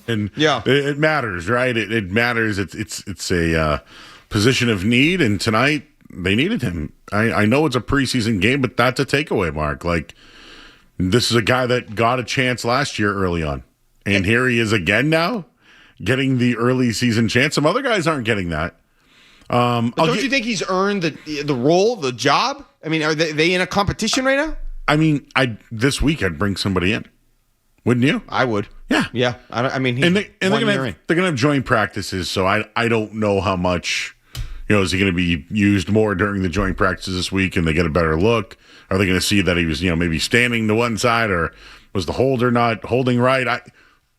And it matters, right? It matters. It's a position of need, and tonight they needed him. I know it's a preseason game, but that's a takeaway, Mark. Like, this is a guy that got a chance last year early on, and here he is again now, getting the early season chance. Some other guys aren't getting that. Don't you think he's earned the role, the job? I mean, are they in a competition right now? I mean, this week I'd bring somebody in. Wouldn't you? I would. Yeah. I mean, they're gonna have joint practices, so I don't know how much. Is he going to be used more during the joint practices this week, and they get a better look? Are they going to see that he was, maybe standing to one side, or was the holder not holding right?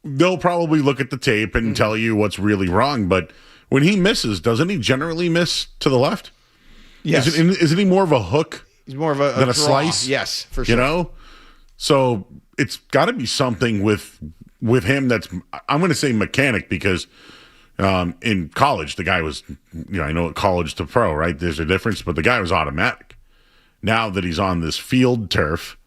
They'll probably look at the tape and tell you what's really wrong. But when he misses, doesn't he generally miss to the left? Yes. Isn't he more of a hook? He's more of a slice. Yes, for sure. So it's got to be something with him that's, I'm going to say mechanic, because in college the guy was, I know at college to pro, right? There's a difference, but the guy was automatic. Now that he's on this field turf,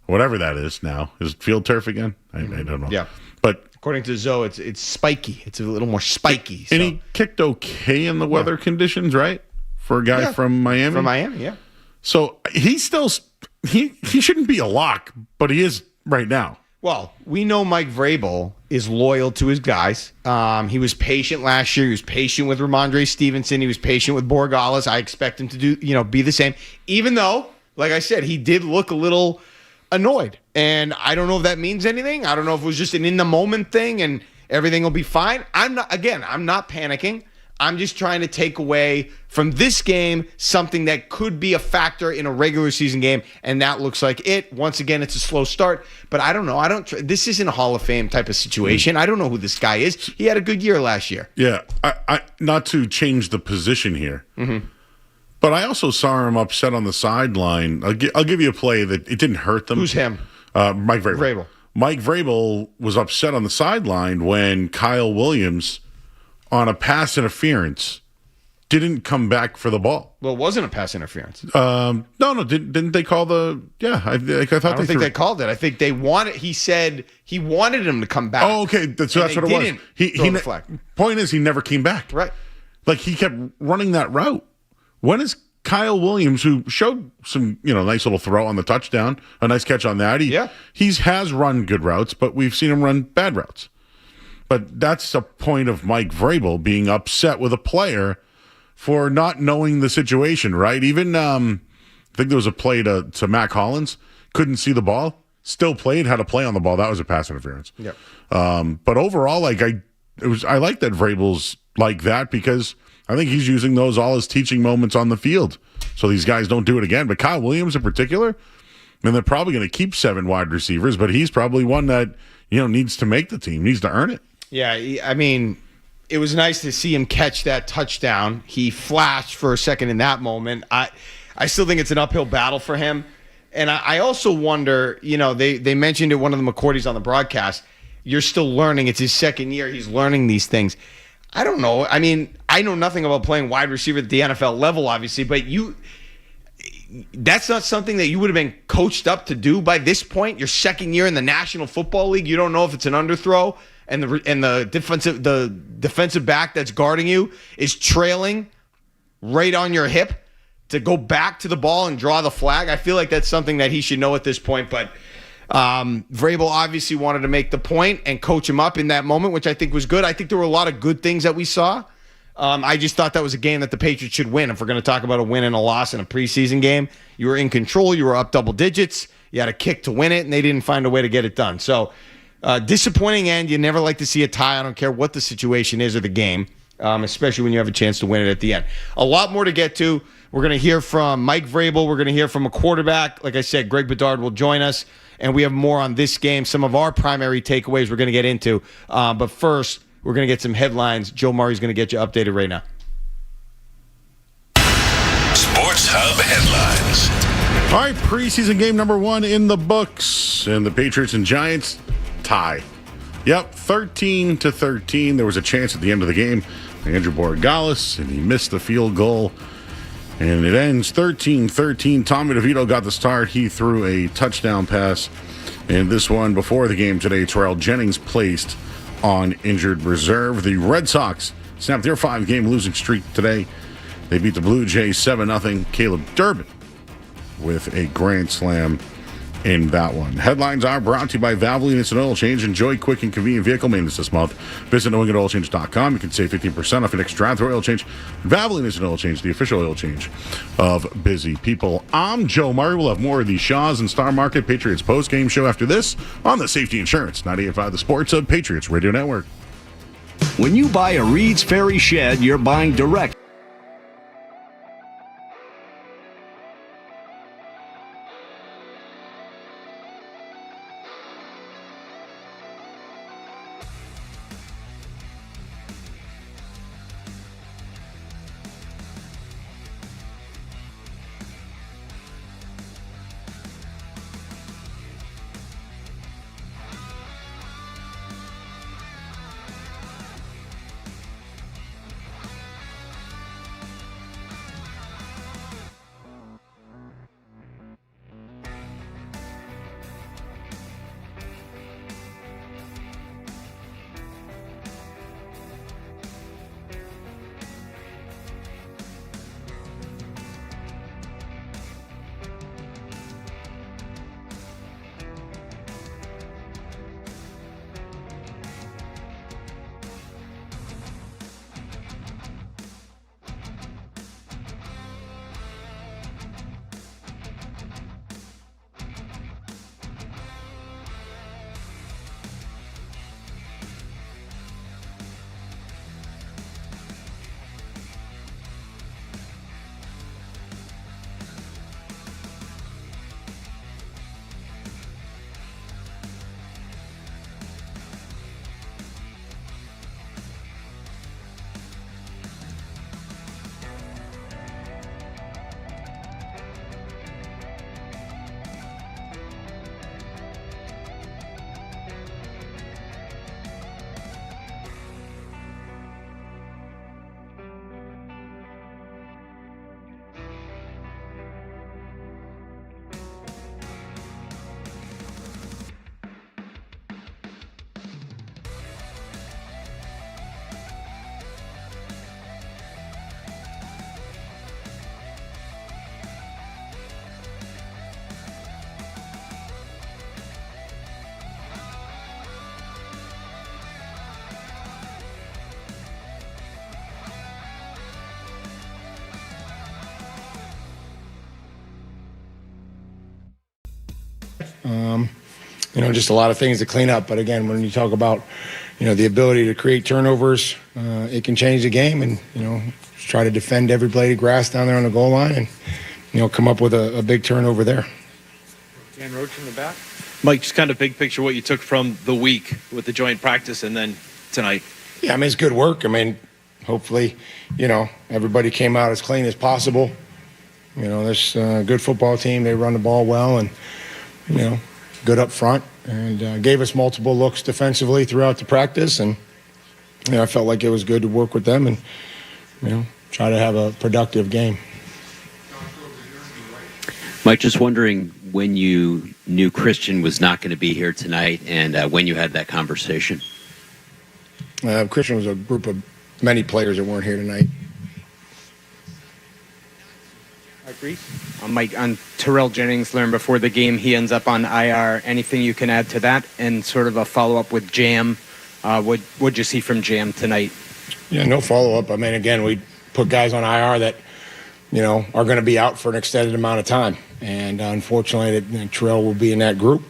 whatever that is now, is it field turf again? I don't know. Yeah. But according to Zoe, it's spiky. It's a little more spiky. And he kicked okay in the weather conditions, right? For a guy from Miami? From Miami, yeah. So he's still, he shouldn't be a lock, but he is right now. Well, we know Mike Vrabel is loyal to his guys. He was patient last year. He was patient with Ramondre Stevenson. He was patient with Borregales. I expect him to be the same. Even though, like I said, he did look a little annoyed. And I don't know if that means anything. I don't know if it was just an in-the-moment thing and everything will be fine. I'm not panicking. I'm just trying to take away from this game something that could be a factor in a regular season game, and that looks like it. Once again, it's a slow start, but I don't know. This isn't a Hall of Fame type of situation. I don't know who this guy is. He had a good year last year. Yeah, I not to change the position here, but I also saw him upset on the sideline. I'll give you a play that it didn't hurt them. Who's him? Mike Vrabel. Mike Vrabel was upset on the sideline when Kyle Williams, on a pass interference, didn't come back for the ball. Well, it wasn't a pass interference. No. Didn't they call the? Yeah, I thought I don't think they called it. I think they wanted. He said he wanted him to come back. Oh, okay. So that's what it was. He point is, he never came back. Right. Like, he kept running that route. When is Kyle Williams, who showed some nice little throw on the touchdown, a nice catch on that? He has run good routes, but we've seen him run bad routes. But that's a point of Mike Vrabel being upset with a player for not knowing the situation, right? Even I think there was a play to Mac Hollins, couldn't see the ball, still played, had a play on the ball. That was a pass interference. Yep. But overall, I like that Vrabel's like that, because I think he's using those all as teaching moments on the field, so these guys don't do it again. But Kyle Williams in particular, they're probably going to keep 7 wide receivers, but he's probably one that needs to make the team, needs to earn it. Yeah, I mean, it was nice to see him catch that touchdown. He flashed for a second in that moment. I still think it's an uphill battle for him. And I also wonder, they mentioned it, one of the McCourties on the broadcast, you're still learning. It's his second year. He's learning these things. I don't know. I mean, I know nothing about playing wide receiver at the NFL level, obviously, but that's not something that you would have been coached up to do by this point. Your second year in the National Football League, you don't know if it's an underthrow, and the defensive back that's guarding you is trailing right on your hip to go back to the ball and draw the flag. I feel like that's something that he should know at this point, but Vrabel obviously wanted to make the point and coach him up in that moment, which I think was good. I think there were a lot of good things that we saw. I just thought that was a game that the Patriots should win. If we're going to talk about a win and a loss in a preseason game, you were in control, you were up double digits, you had a kick to win it, and they didn't find a way to get it done. So, disappointing end. You never like to see a tie. I don't care what the situation is or the game, especially when you have a chance to win it at the end. A lot more to get to. We're going to hear from Mike Vrabel. We're going to hear from a quarterback. Like I said, Greg Bedard will join us, and we have more on this game, some of our primary takeaways we're going to get into. But first, we're going to get some headlines. Joe Murray's going to get you updated right now. Sports Hub headlines. All right, preseason game number 1 in the books, and the Patriots and Giants tie. Yep, 13-13. There was a chance at the end of the game. Andrew Borregales, and he missed the field goal. And it ends 13-13. Tommy DeVito got the start. He threw a touchdown pass. And this one, before the game today, Terrell Jennings placed on injured reserve. The Red Sox snapped their 5-game losing streak today. They beat the Blue Jays 7-0. Caleb Durbin with a grand slam in that one. Headlines are brought to you by Valvoline Instant Oil Change. Enjoy quick and convenient vehicle maintenance this month. Visit knowingoiloilchange.com. You can save 15% off your next drive-through oil change. Valvoline Instant Oil Change, the official oil change of busy people. I'm Joe Murray. We'll have more of the Shaws and Star Market Patriots Postgame show after this on the Safety Insurance 98.5 The Sports of Patriots Radio Network. When you buy a Reed's Ferry shed, you're buying direct. Just a lot of things to clean up. But again, when you talk about, the ability to create turnovers, it can change the game. And, try to defend every blade of grass down there on the goal line and, come up with a big turnover there. Dan Roach in the back. Mike, just kind of big picture what you took from the week with the joint practice and then tonight. Yeah, it's good work. Hopefully, everybody came out as clean as possible. This good football team. They run the ball well and, good up front, and gave us multiple looks defensively throughout the practice. And I felt like it was good to work with them and try to have a productive game. Mike, just wondering when you knew Christian was not going to be here tonight and when you had that conversation. Christian was a group of many players that weren't here tonight. Agree. Mike, on Terrell Jennings, learned before the game he ends up on IR. Anything you can add to that? And sort of a follow-up with Jam. What'd you see from Jam tonight? Yeah, no follow-up. Again, we put guys on IR that, are going to be out for an extended amount of time. And unfortunately, Terrell will be in that group.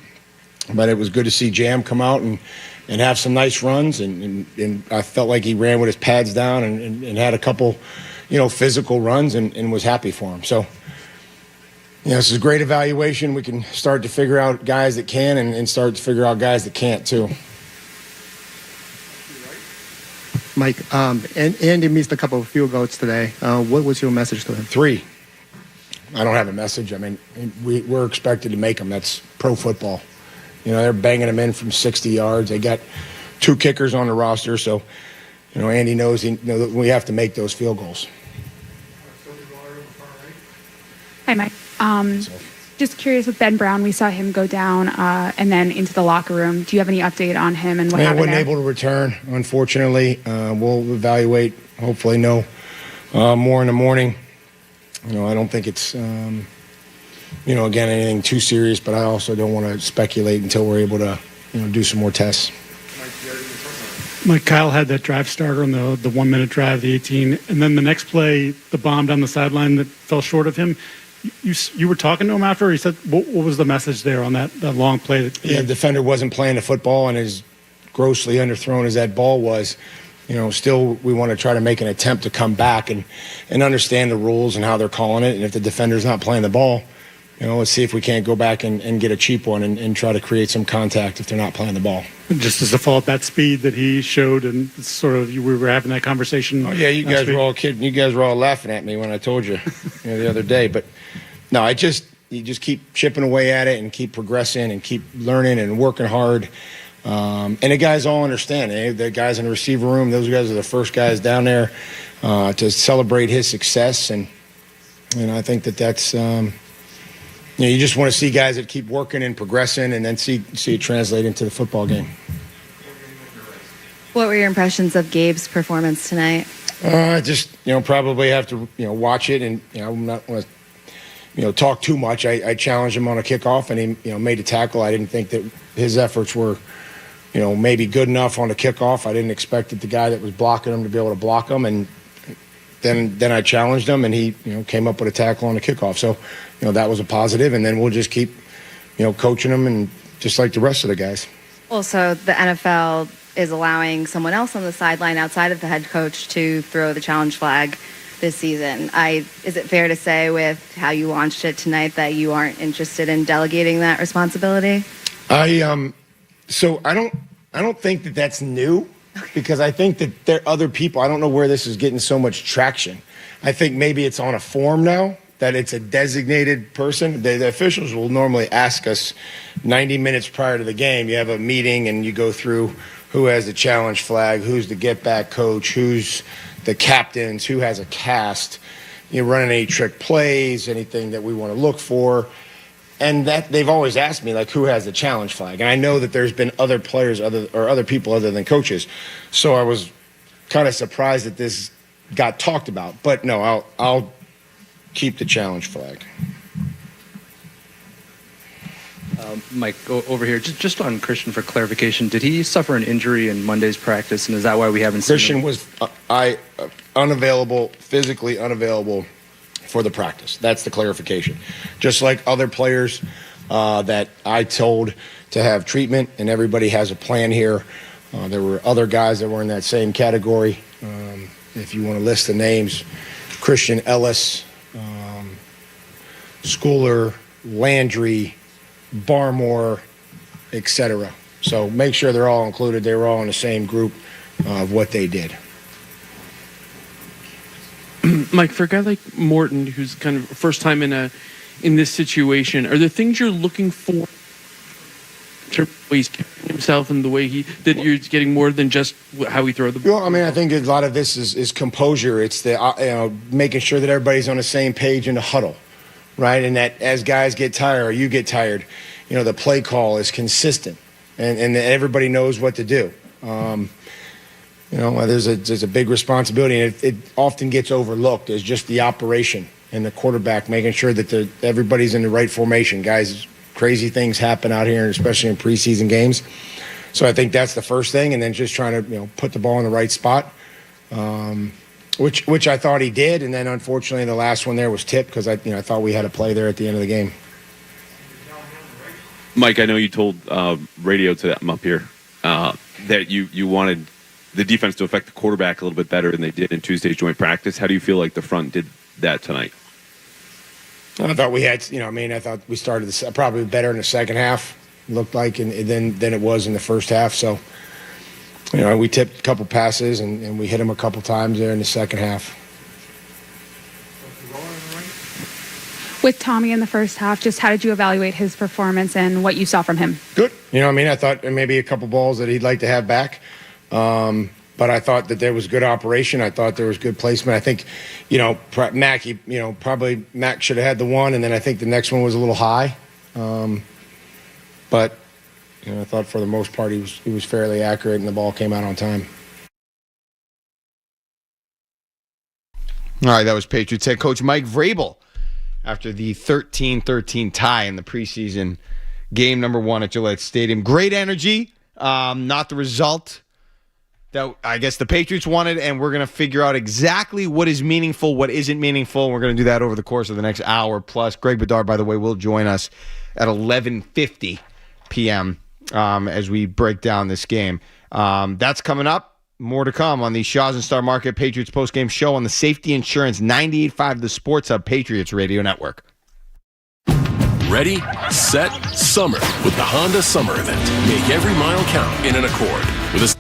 But it was good to see Jam come out and have some nice runs. And I felt like he ran with his pads down and had a couple physical runs and was happy for him. So, this is a great evaluation. We can start to figure out guys that can and start to figure out guys that can't too. Mike, Andy missed a couple of field goals today. What was your message to him? 3. I don't have a message. We're expected to make them. That's pro football. They're banging them in from 60 yards. They got 2 kickers on the roster, so Andy knows that we have to make those field goals. Hi, Mike. Just curious with Ben Brown, we saw him go down and then into the locker room. Do you have any update on him and what happened wasn't there? able to return, unfortunately. We'll evaluate, hopefully know more in the morning. I don't think it's, again, anything too serious, but I also don't want to speculate until we're able to, do some more tests. Mike, Kyle had that drive starter on the 1 minute drive, the 18, and then the next play, the bomb down the sideline that fell short of him. You were talking to him after? He said, what was the message there on that long play? The defender wasn't playing the football, and as grossly underthrown as that ball was, still we want to try to make an attempt to come back and understand the rules and how they're calling it. And if the defender's not playing the ball, let's see if we can't go back and get a cheap one and try to create some contact if they're not playing the ball. Just as a fault, that speed that he showed, and sort of we were having that conversation. Oh yeah, you guys were all kidding. You guys were all laughing at me when I told you, the other day. But no, you just keep chipping away at it and keep progressing and keep learning and working hard. And the guys all understand. The guys in the receiver room, those guys are the first guys down there to celebrate his success. And I think that's. You just want to see guys that keep working and progressing, and then see it translate into the football game. What were your impressions of Gabe's performance tonight? Probably have to watch it, and I'm not going to talk too much. I challenged him on a kickoff, and he made a tackle. I didn't think that his efforts were maybe good enough on the kickoff. I didn't expect that the guy that was blocking him to be able to block him, and then I challenged him, and he came up with a tackle on the kickoff. So that was a positive, and then we'll just keep coaching them, and just like the rest of the guys. Also, the NFL is allowing someone else on the sideline outside of the head coach to throw the challenge flag this season. Is it fair to say, with how you launched it tonight, that you aren't interested in delegating that responsibility? So I don't think that that's new, because I think that there are other people. I don't know where this is getting so much traction. I think maybe it's on a form now that it's a designated person. The officials will normally ask us 90 minutes prior to the game. You have a meeting and you go through who has the challenge flag, who's the get back coach, who's the captains, who has a cast, running any trick plays, anything that we want to look for. And that they've always asked me, like, who has the challenge flag? And I know that there's been other players other people other than coaches. So I was kind of surprised that this got talked about. But no, I'll keep the challenge flag. Mike, over here, just on Christian for clarification, did he suffer an injury in Monday's practice, and is that why we haven't seen Christian him? was unavailable, physically unavailable for the practice. That's the clarification. Just like other players that I told to have treatment, and everybody has a plan here. There were other guys that were in that same category. If you want to list the names, Christian Ellis, Schooler, Landry, Barmore, etc. So make sure they're all included. They were all in the same group of what they did. Mike, for a guy like Morton, who's kind of first time in this situation, are there things you're looking for in terms of the way he's carrying himself and the way that you're getting more than just how he throws the ball? Well, I mean, I think a lot of this is composure. It's the making sure that everybody's on the same page in the huddle, right? And that as guys get tired or you get tired, the play call is consistent, and that everybody knows what to do. There's a big responsibility, and it often gets overlooked as just the operation and the quarterback making sure that everybody's in the right formation. Guys, crazy things happen out here, especially in preseason games. So I think that's the first thing, and then just trying to put the ball in the right spot, which I thought he did, and then unfortunately the last one there was tipped because I thought we had a play there at the end of the game. Mike, I know you told radio to them up here that you wanted the defense to affect the quarterback a little bit better than they did in Tuesday's joint practice. How do you feel like the front did that tonight? I thought we had, I thought we started probably better in the second half, looked like, than it was in the first half. So, we tipped a couple passes and we hit them a couple times there in the second half. With Tommy in the first half, just how did you evaluate his performance and what you saw from him? Good. I thought maybe a couple balls that he'd like to have back. But I thought that there was good operation. I thought there was good placement. I think, Mac should have had the one, and then I think the next one was a little high. But I thought for the most part he was fairly accurate, and the ball came out on time. All right, that was Patriots head coach Mike Vrabel after the 13-13 tie in the preseason game number 1 at Gillette Stadium. Great energy, not the result that I guess the Patriots wanted, and we're going to figure out exactly what is meaningful, what isn't meaningful, and we're going to do that over the course of the next hour plus. Greg Bedard, by the way, will join us at 11:50 p.m. As we break down this game. That's coming up. More to come on the Shaw's and Star Market Patriots Postgame Show on the Safety Insurance 98.5 The Sports Hub Patriots Radio Network. Ready, set, summer with the Honda Summer Event. Make every mile count in an Accord. With a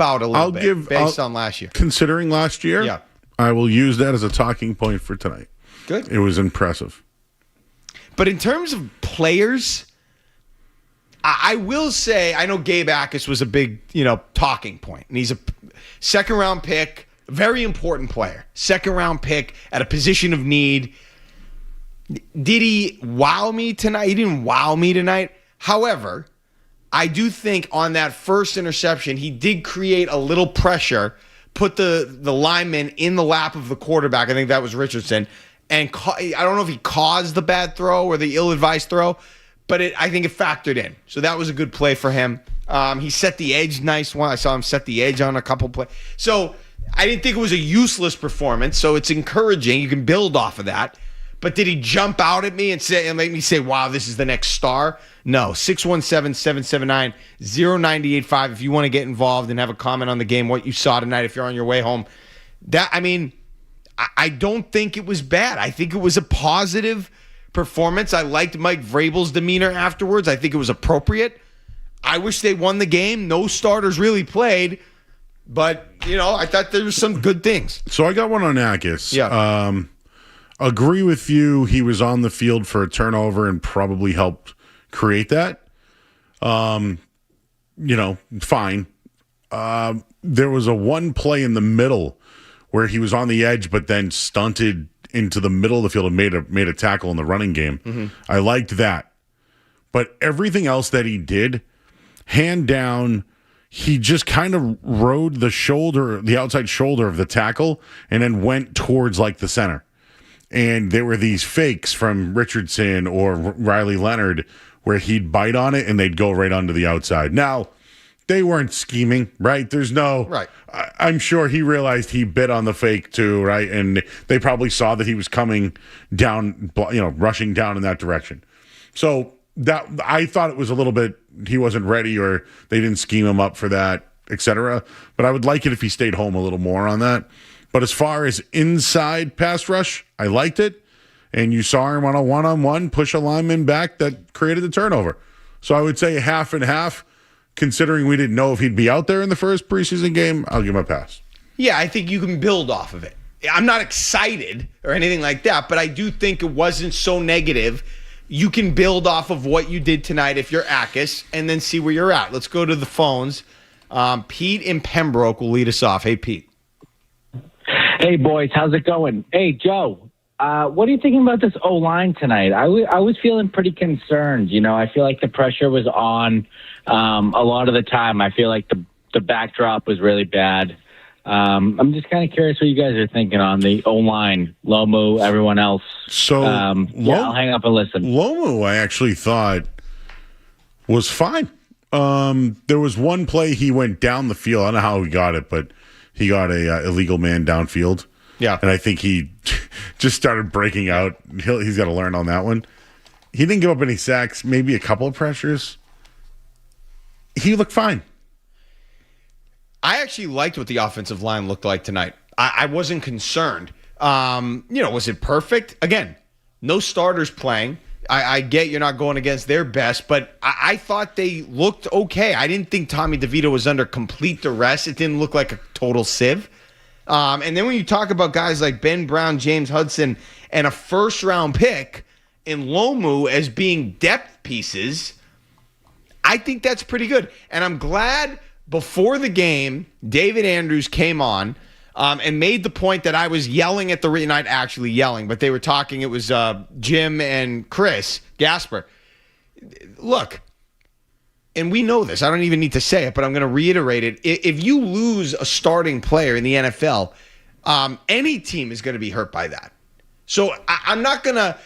out a little bit based on last year. Considering last year, yeah. I will use that as a talking point for tonight. Good. It was impressive. But in terms of players, I will say, I know Gabe Akis was a big, talking point. And he's a second-round pick, very important player. Second-round pick at a position of need. Did he wow me tonight? He didn't wow me tonight. However, I do think on that first interception, he did create a little pressure, put the lineman in the lap of the quarterback. I think that was Richardson. And I don't know if he caused the bad throw or the ill-advised throw, but I think it factored in. So that was a good play for him. He set the edge nice one. I saw him set the edge on a couple plays. So I didn't think it was a useless performance, so it's encouraging. You can build off of that. But did he jump out at me and make me say, wow, this is the next star? No. 617-779-0985 if you want to get involved and have a comment on the game, what you saw tonight if you're on your way home. I don't think it was bad. I think it was a positive performance. I liked Mike Vrabel's demeanor afterwards. I think it was appropriate. I wish they won the game. No starters really played. But, I thought there was some good things. So I got one on Akis. Yeah. Agree with you. He was on the field for a turnover and probably helped create that. Fine. There was a one play in the middle where he was on the edge, but then stunted into the middle of the field and made a tackle in the running game. Mm-hmm. I liked that. But everything else that he did, hand down, he just kind of rode the outside shoulder of the tackle and then went towards like the center. And there were these fakes from Richardson or Riley Leonard where he'd bite on it and they'd go right onto the outside. Now, they weren't scheming, right? There's no... Right. I'm sure he realized he bit on the fake too, right? And they probably saw that he was coming down, rushing down in that direction. So that I thought it was a little bit, he wasn't ready or they didn't scheme him up for that, etc. But I would like it if he stayed home a little more on that. But as far as inside pass rush, I liked it. And you saw him on a one-on-one push a lineman back that created the turnover. So I would say half and half. Considering we didn't know if he'd be out there in the first preseason game, I'll give him a pass. Yeah, I think you can build off of it. I'm not excited or anything like that, but I do think it wasn't so negative. You can build off of what you did tonight if you're Akis and then see where you're at. Let's go to the phones. Pete in Pembroke will lead us off. Hey, Pete. Hey, boys. How's it going? Hey, Joe. What are you thinking about this O-line tonight? I was feeling pretty concerned. I feel like the pressure was on a lot of the time. I feel like the backdrop was really bad. I'm just kind of curious what you guys are thinking on the O-line, Lomu, everyone else. So, I'll hang up and listen. Lomu, I actually thought was fine. There was one play he went down the field. I don't know how he got it, but he got a illegal man downfield. Yeah. And I think he just started breaking out. He's got to learn on that one. He didn't give up any sacks, maybe a couple of pressures. He looked fine. I actually liked what the offensive line looked like tonight. I wasn't concerned. Was it perfect? Again, no starters playing. I get you're not going against their best, but I thought they looked okay. I didn't think Tommy DeVito was under complete duress. It didn't look like a total sieve. And then when you talk about guys like Ben Brown, James Hudson, and a first-round pick in Lomu as being depth pieces, I think that's pretty good. And I'm glad before the game, David Andrews came on and made the point that I was yelling at not actually yelling, but they were talking. It was Jim and Chris Gasper. Look, and we know this. I don't even need to say it, but I'm going to reiterate it. If you lose a starting player in the NFL, any team is going to be hurt by that. So I'm not going to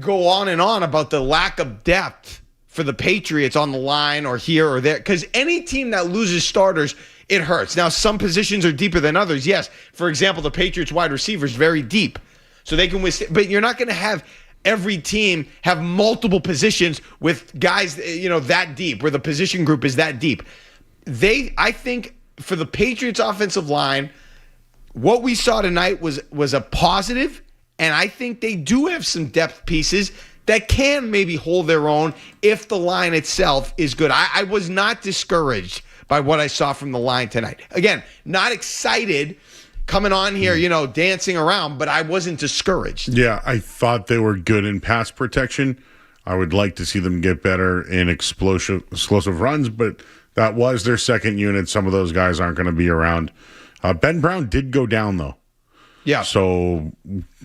go on and on about the lack of depth for the Patriots on the line or here or there, because any team that loses starters, it hurts. Now, some positions are deeper than others. Yes, for example, the Patriots wide receiver is very deep, so they can withstand. But you're not going to have every team have multiple positions with guys, that deep, where the position group is that deep. I think for the Patriots offensive line, what we saw tonight was a positive, and I think they do have some depth pieces that can maybe hold their own if the line itself is good. I was not discouraged by what I saw from the line tonight. Again, not excited coming on here, dancing around, but I wasn't discouraged. Yeah, I thought they were good in pass protection. I would like to see them get better in explosive runs, but that was their second unit. Some of those guys aren't going to be around. Ben Brown did go down, though. Yeah. So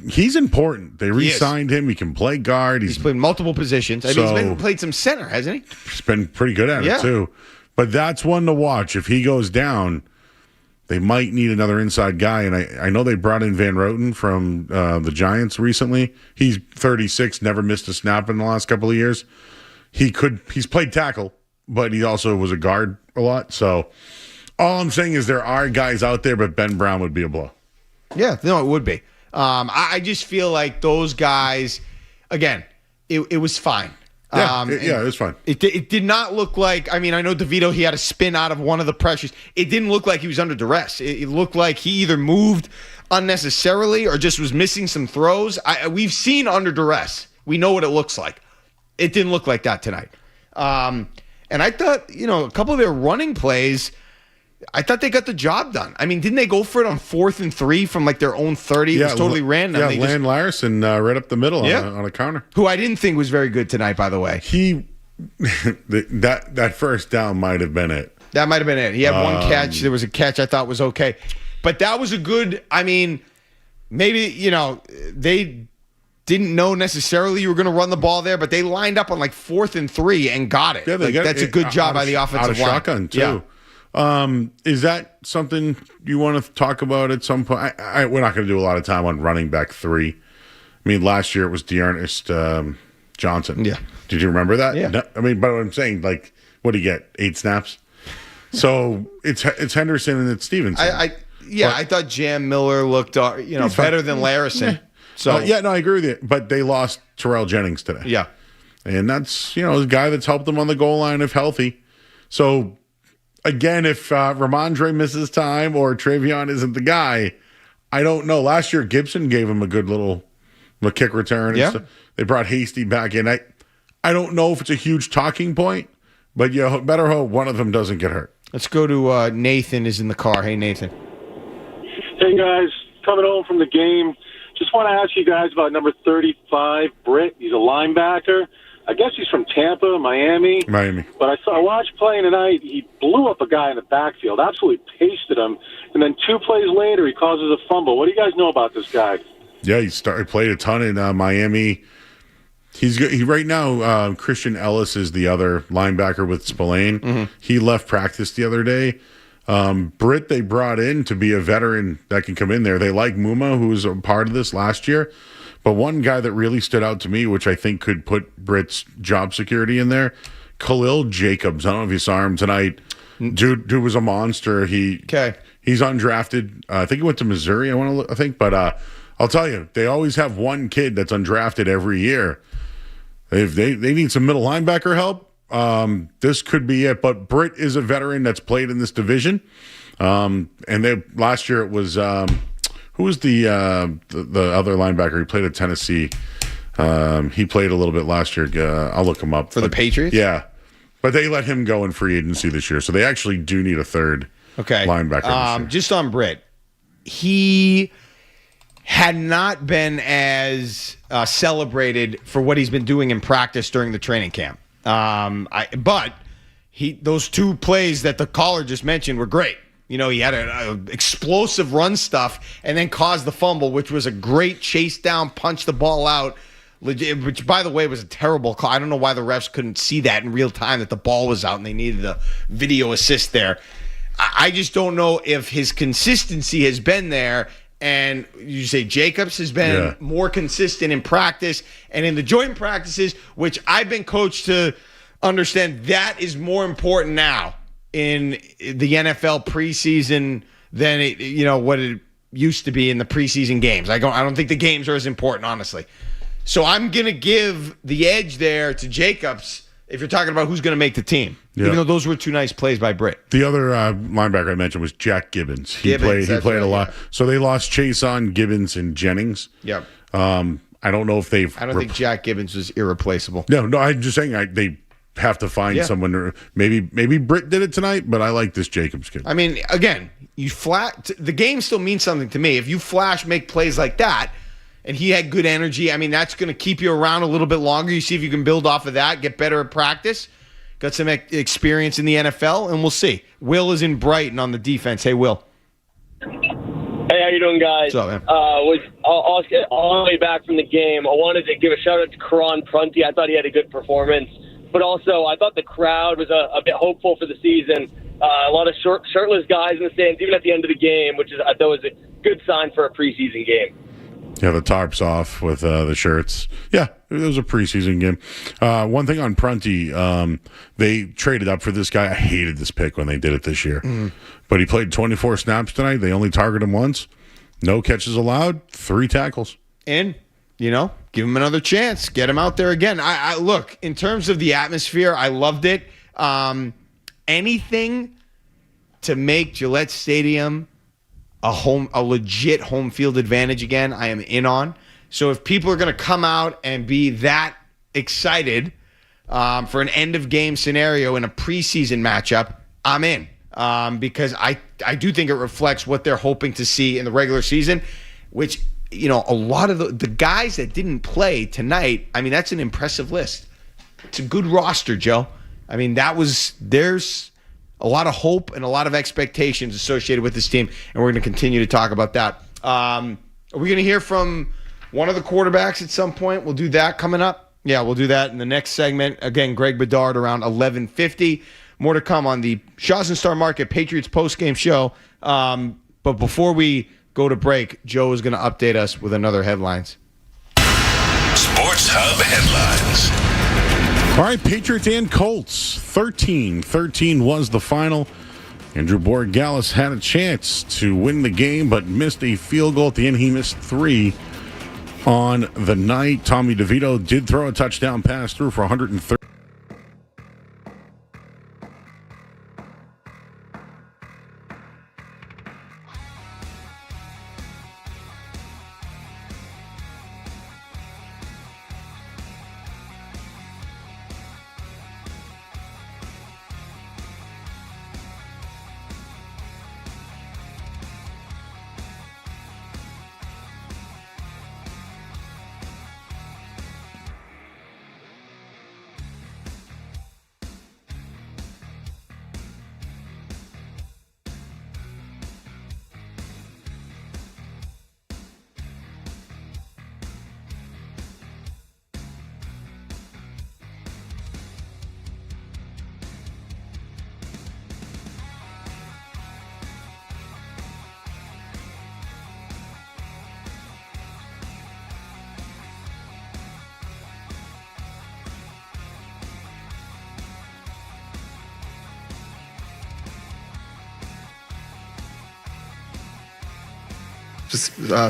he's important. They re-signed him. He can play guard. He's played multiple positions. He's played some center, hasn't he? He's been pretty good at it, too. But that's one to watch. If he goes down, they might need another inside guy. And I know they brought in Van Roten from the Giants recently. He's 36, never missed a snap in the last couple of years. He's played tackle, but he also was a guard a lot. So all I'm saying is there are guys out there, but Ben Brown would be a blow. Yeah, no, it would be. I just feel like those guys, again, it was fine. It was fine. It did not look like, I know DeVito, he had a spin out of one of the pressures. It didn't look like he was under duress. It looked like he either moved unnecessarily or just was missing some throws. We've seen under duress. We know what it looks like. It didn't look like that tonight. And I thought, a couple of their running plays, I thought they got the job done. Didn't they go for it on 4th and 3 from their own 30? It was totally random. Yeah, Land Larson right up the middle on a counter. Who I didn't think was very good tonight, by the way. That first down might have been it. That might have been it. He had one catch. There was a catch I thought was okay. But that was a good, maybe, they didn't know necessarily you were going to run the ball there, but they lined up on 4th and 3 and got it. Yeah, that's a good job by the offensive line. Shotgun, too. Yeah. Is that something you want to talk about at some point? We're not going to do a lot of time on running back 3. I mean, last year it was Dearness Johnson. Yeah. Did you remember that? Yeah. No, I mean, but what I'm saying, like, what do you get? 8 snaps? So it's Henderson and it's Stevenson. I thought Jam Miller looked better than Larison. Yeah. So I agree with you. But they lost Terrell Jennings today. Yeah. And that's, a guy that's helped them on the goal line if healthy. So, again, if Ramondre misses time or Travion isn't the guy, I don't know. Last year, Gibson gave him a good little kick return. And stuff. They brought Hasty back in. I don't know if it's a huge talking point, but you better hope one of them doesn't get hurt. Let's go to Nathan is in the car. Hey, Nathan. Hey, guys. Coming home from the game. Just want to ask you guys about number 35, Britt. He's a linebacker. I guess he's from Tampa, Miami. But I watched playing tonight. He blew up a guy in the backfield, absolutely pasted him. And then 2 plays later, he causes a fumble. What do you guys know about this guy? Yeah, he played a ton in Miami. He right now, Christian Ellis is the other linebacker with Spillane. Mm-hmm. He left practice the other day. Britt they brought in to be a veteran that can come in there. They like Muma, who was a part of this last year. But one guy that really stood out to me, which I think could put Britt's job security in there, Khalil Jacobs. I don't know if you saw him tonight. Dude was a monster. He's undrafted. I think he went to Missouri. But I'll tell you, they always have one kid that's undrafted every year. If they need some middle linebacker help, this could be it. But Britt is a veteran that's played in this division. And last year it was. Who was the other linebacker? He played at Tennessee. He played a little bit last year. I'll look him up. For the Patriots? Yeah. But they let him go in free agency this year. So they actually do need a third linebacker this year. Just on Britt. He had not been as celebrated for what he's been doing in practice during the training camp. But those 2 plays that the caller just mentioned were great. He had an explosive run stuff and then caused the fumble, which was a great chase down, punch the ball out, which, by the way, was a terrible call. I don't know why the refs couldn't see that in real time, that the ball was out and they needed a video assist there. I just don't know if his consistency has been there. And you say Jacobs has been more consistent in practice and in the joint practices, which I've been coached to understand that is more important now in the NFL preseason than what it used to be in the preseason games. I don't think the games are as important, honestly. So I'm going to give the edge there to Jacobs if you're talking about who's going to make the team. Even though those were 2 nice plays by Britt. The other linebacker I mentioned was Jack Gibbons. He played a lot. So they lost Chason, Gibbons, and Jennings. Yep. I don't know if they've. I don't think Jack Gibbons was irreplaceable. No, I'm just saying they have to find someone. Maybe Britt did it tonight, but I like this Jacobs kid. I mean, again, the game still means something to me. If you make plays like that, and he had good energy, I mean, that's going to keep you around a little bit longer. You see if you can build off of that, get better at practice, got some experience in the NFL, and we'll see. Will is in Brighton on the defense. Hey, Will. Hey, how you doing, guys? What's up, man? On the way back from the game, I wanted to give a shout-out to Karan Prunty. I thought he had a good performance. But also, I thought the crowd was a bit hopeful for the season. A lot of shirtless guys in the stands, even at the end of the game, which I thought was a good sign for a preseason game. Yeah, the tarps off with the shirts. Yeah, it was a preseason game. One thing on Prunty, they traded up for this guy. I hated this pick when they did it this year. But he played 24 snaps tonight. They only targeted him once. No catches allowed, 3 tackles. And give him another chance. Get him out there again. I look, in terms of the atmosphere, I loved it. Anything to make Gillette Stadium a legit home field advantage again, I am in on. So if people are going to come out and be that excited for an end of game scenario in a preseason matchup, I'm in. Because I do think it reflects what they're hoping to see in the regular season, which a lot of the guys that didn't play tonight, I mean, that's an impressive list. It's a good roster, Joe. I mean, there's a lot of hope and a lot of expectations associated with this team, and we're going to continue to talk about that. Are we going to hear from one of the quarterbacks at some point? We'll do that coming up. Yeah, we'll do that in the next segment. Again, Greg Bedard around 11:50. More to come on the Shaw's and Star Market Patriots postgame show. But before we go to break, Joe is going to update us with another headlines. Sports Hub headlines. All right, Patriots and Colts, 13-13 was the final. Andrew Borregales had a chance to win the game, but missed a field goal at the end. He missed 3 on the night. Tommy DeVito did throw a touchdown pass through for 130.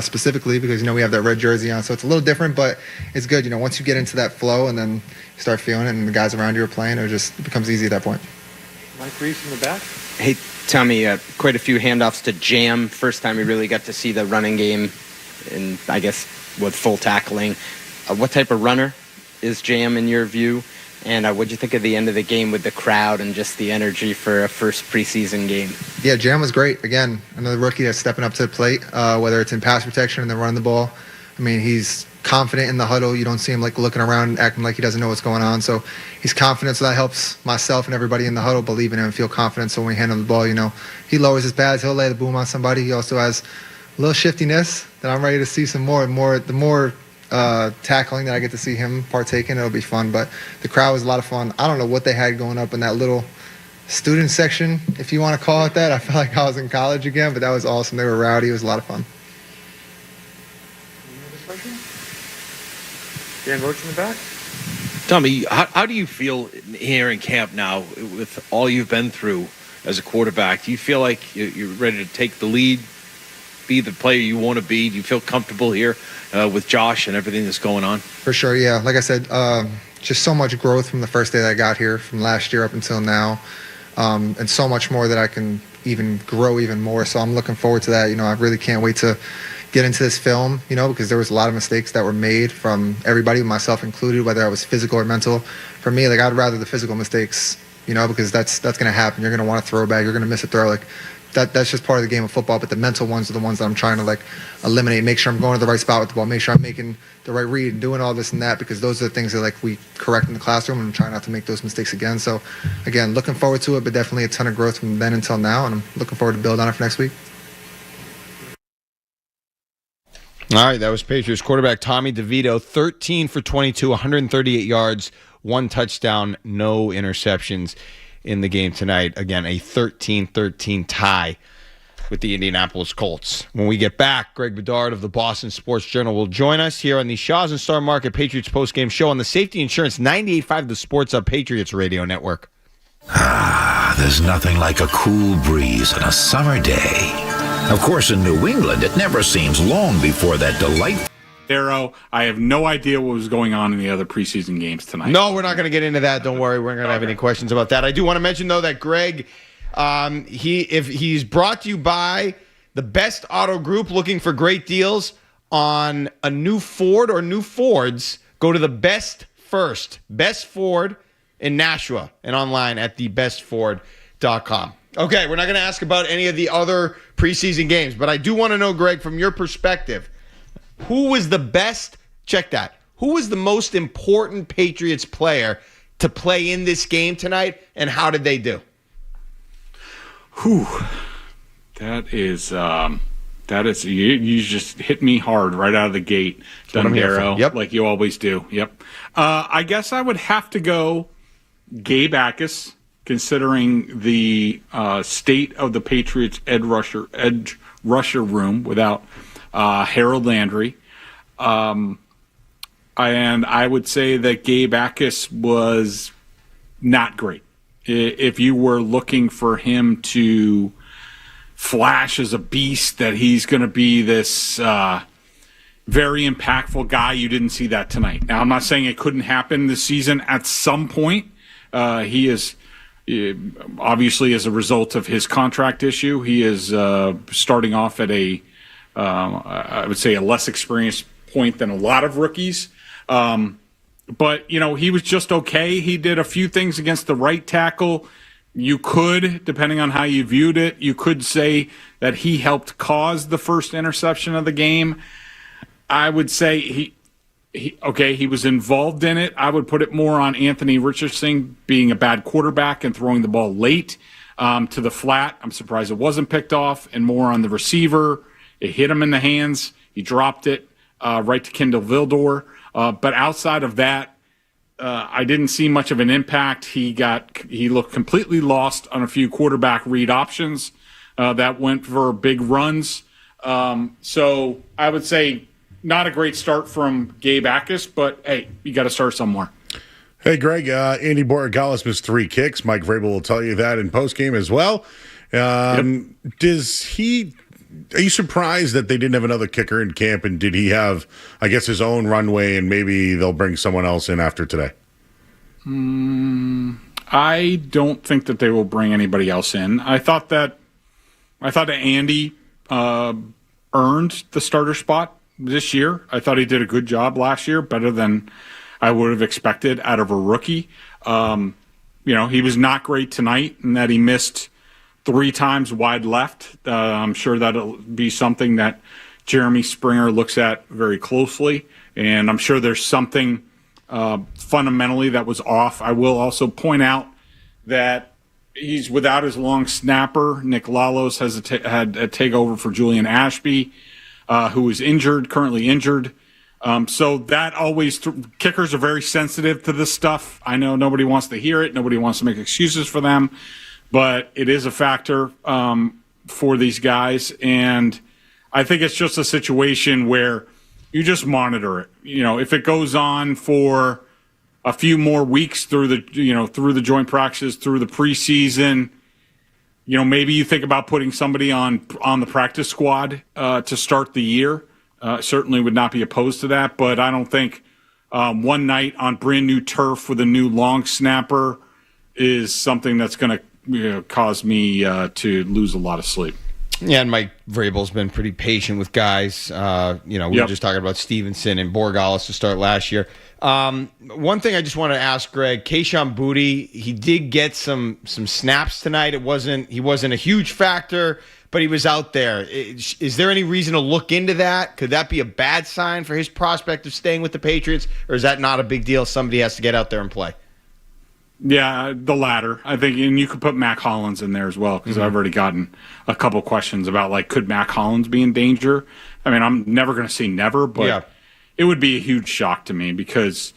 Specifically because we have that red jersey on, so it's a little different, but it's good. Once you get into that flow and then you start feeling it, and the guys around you are playing, it becomes easy at that point. Mike Reese in the back. Hey, Tommy, quite a few handoffs to Jam. First time we really got to see the running game, and I guess with full tackling. What type of runner is Jam in your view? And what'd you think of the end of the game with the crowd and just the energy for a first preseason game? Yeah, Jam was great. Again, another rookie that's stepping up to the plate, whether it's in pass protection and then running the ball. I mean, he's confident in the huddle. You don't see him looking around and acting like he doesn't know what's going on. So he's confident, so that helps myself and everybody in the huddle believe in him and feel confident. So when we hand him the ball, he lowers his pads, he'll lay the boom on somebody. He also has a little shiftiness that I'm ready to see some more. The more tackling that I get to see him partake in, it'll be fun. But the crowd was a lot of fun. I don't know what they had going up in that little student section, if you want to call it that. I felt like I was in college again, but that was awesome. They were rowdy. It was a lot of fun. Dan Roach in the back. Tommy, how do you feel here in camp now with all you've been through as a quarterback? Do you feel like you're ready to take the lead, be the player you want to be? Do you feel comfortable here with Josh and everything that's going on? For sure, yeah. Like I said, just so much growth from the first day that I got here, from last year up until now, and so much more that I can even grow even more. So I'm looking forward to that. I really can't wait to get into this film, because there was a lot of mistakes that were made from everybody, myself included, whether I was physical or mental. For me, I'd rather the physical mistakes, because that's going to happen. You're going to want to throw back. You're going to miss a throw. That's just part of the game of football. But the mental ones are the ones that I'm trying to eliminate, make sure I'm going to the right spot with the ball, make sure I'm making the right read and doing all this and that, because those are the things that we correct in the classroom, and I'm trying not to make those mistakes again. So again, looking forward to it, but definitely a ton of growth from then until now, and I'm looking forward to build on it for next week. All right, that was Patriots quarterback Tommy DeVito, 13 for 22, 138 yards, 1 touchdown, no interceptions in the game tonight. Again, a 13-13 tie with the Indianapolis Colts. When we get back, Greg Bedard of the Boston Sports Journal will join us here on the Shaw's and Star Market Patriots postgame show on the Safety Insurance 98.5 The Sports Hub Patriots Radio Network. There's nothing like a cool breeze on a summer day. Of course, in New England, it never seems long before that delightful... Arrow, I have no idea what was going on in the other preseason games tonight. No, we're not going to get into that. Don't worry. We're not going to have any questions about that. I do want to mention, though, that Greg, he's brought to you by the Best Auto Group. Looking for great deals on a new Ford or new Fords, go to the Best Ford in Nashua, and online at thebestford.com. Okay, we're not going to ask about any of the other preseason games, but I do want to know, Greg, from your perspective, who was the best, check that, who was the most important Patriots player to play in this game tonight, and how did they do? That is you just hit me hard right out of the gate, Dundaro, yep, like you always do. Yep. I guess I would have to go Gabe Akis, considering the state of the Patriots edge rusher room without Harold Landry. And I would say that Gabe Akis was not great. If you were looking for him to flash as a beast, that he's going to be this very impactful guy, you didn't see that tonight. Now, I'm not saying it couldn't happen this season at some point. He is obviously, as a result of his contract issue, he is starting off at I would say, a less experienced point than a lot of rookies. But, he was just okay. He did a few things against the right tackle. You could, depending on how you viewed it, you could say that he helped cause the first interception of the game. I would say he was involved in it. I would put it more on Anthony Richardson being a bad quarterback and throwing the ball late to the flat. I'm surprised it wasn't picked off, and more on the receiver. It hit him in the hands. He dropped it right to Kendall Vildor. But outside of that, I didn't see much of an impact. He looked completely lost on a few quarterback read options that went for big runs. So I would say not a great start from Gabe Akis, but hey, you got to start somewhere. Hey, Greg, Andy Borregales missed 3 kicks. Mike Vrabel will tell you that in postgame as well. Are you surprised that they didn't have another kicker in camp, and did he have, I guess, his own runway, and maybe they'll bring someone else in after today? I don't think that they will bring anybody else in. I thought that Andy earned the starter spot this year. I thought he did a good job last year, better than I would have expected out of a rookie. He was not great tonight in that he missed 3 times wide left. I'm sure that'll be something that Jeremy Springer looks at very closely, and I'm sure there's something fundamentally that was off. I will also point out that he's without his long snapper. Nick Lalos has had a takeover for Julian Ashby, who is currently injured. So that always kickers are very sensitive to this stuff. I know nobody wants to hear it. Nobody wants to make excuses for them. But it is a factor for these guys, and I think it's just a situation where you just monitor it. If it goes on for a few more weeks through the joint practices, through the preseason, maybe you think about putting somebody on the practice squad to start the year. Certainly would not be opposed to that, but I don't think one night on brand new turf with a new long snapper is something that's going to caused me to lose a lot of sleep. Yeah, and Mike Vrabel's been pretty patient with guys. We were just talking about Stevenson and Borregales to start last year. One thing I just want to ask Greg, Kayshon Boutte, he did get some snaps tonight. He wasn't a huge factor, but he was out there. Is there any reason to look into that? Could that be a bad sign for his prospect of staying with the Patriots, or is that not a big deal? Somebody has to get out there and play. Yeah, the latter. I think, and you could put Mac Hollins in there as well, because I've already gotten a couple questions about, could Mac Hollins be in danger? I mean, I'm never going to say never, but it would be a huge shock to me because,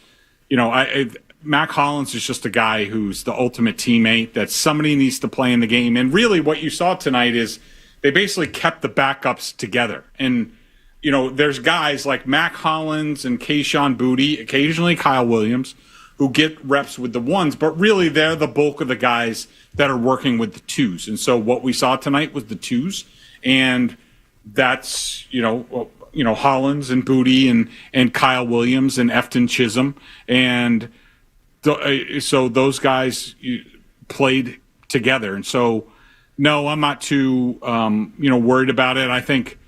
Mac Hollins is just a guy who's the ultimate teammate that somebody needs to play in the game. And really what you saw tonight is they basically kept the backups together. And, there's guys like Mac Hollins and Kayshon Boutte, occasionally Kyle Williams, who get reps with the ones, but really they're the bulk of the guys that are working with the twos. And so what we saw tonight was the twos, and that's, Hollins and Boutte and Kyle Williams and Efton Chisholm. And so those guys played together. And so, no, I'm not too, worried about it. I think,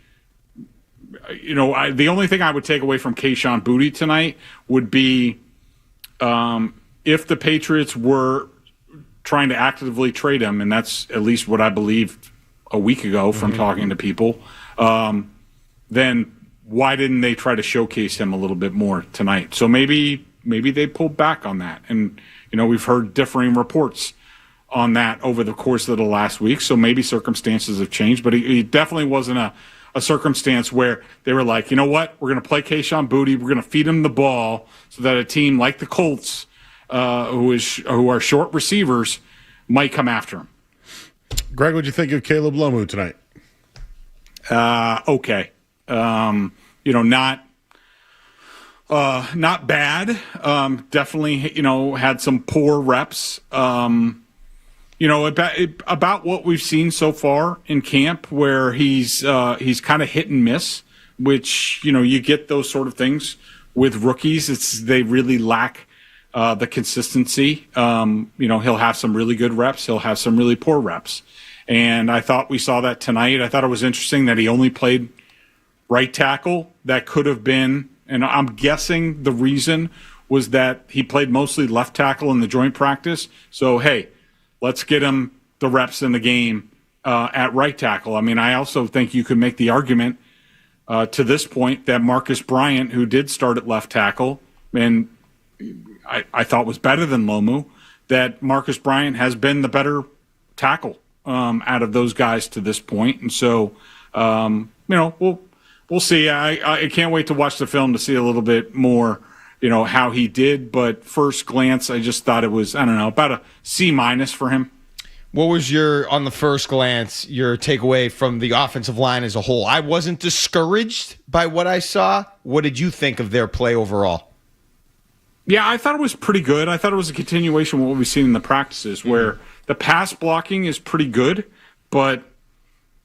the only thing I would take away from Kayshon Boutte tonight would be, if the Patriots were trying to actively trade him, and that's at least what I believed a week ago from talking to people, then why didn't they try to showcase him a little bit more tonight? So maybe they pulled back on that. And, we've heard differing reports on that over the course of the last week, so maybe circumstances have changed. But he definitely wasn't a circumstance where they were like, you know what, we're going to play Kayshon Boutte, we're going to feed him the ball so that a team like the Colts, who are short receivers, might come after him. Greg, what'd you think of Caleb Lomu tonight? Okay. Not bad. Definitely, had some poor reps. About what we've seen so far in camp, where he's kind of hit and miss, which, you get those sort of things with rookies. They really lack the consistency. He'll have some really good reps. He'll have some really poor reps. And I thought we saw that tonight. I thought it was interesting that he only played right tackle. That could have been, and I'm guessing the reason was that he played mostly left tackle in the joint practice. So, hey, let's get him the reps in the game at right tackle. I mean, I also think you could make the argument to this point that Marcus Bryant, who did start at left tackle, and I thought was better than Lomu, that Marcus Bryant has been the better tackle out of those guys to this point. And so, we'll see. I can't wait to watch the film to see a little bit more, how he did. But first glance, I just thought it was, about a C- for him. What was on the first glance, your takeaway from the offensive line as a whole? I wasn't discouraged by what I saw. What did you think of their play overall? Yeah, I thought it was pretty good. I thought it was a continuation of what we've seen in the practices, where the pass blocking is pretty good, but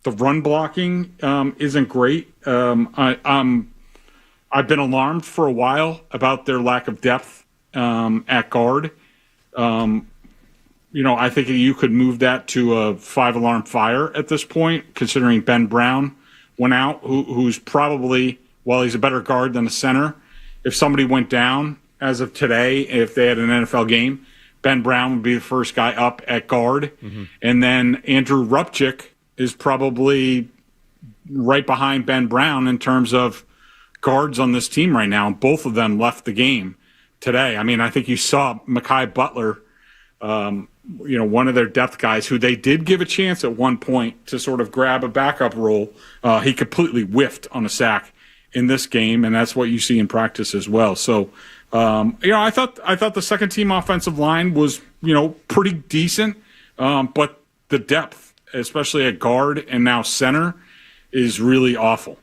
the run blocking isn't great. I've been alarmed for a while about their lack of depth at guard. I think you could move that to a 5-alarm fire at this point, considering Ben Brown went out, who's probably, while he's a better guard than a center, if somebody went down as of today, if they had an NFL game, Ben Brown would be the first guy up at guard. Mm-hmm. And then Andrew Rupchick is probably right behind Ben Brown in terms of guards on this team right now. And both of them left the game today. I mean, I think you saw Mekhi Butler, one of their depth guys who they did give a chance at one point to sort of grab a backup role. He completely whiffed on a sack in this game, and that's what you see in practice as well. So, I thought the second team offensive line was, pretty decent, but the depth, especially at guard and now center, is really awful.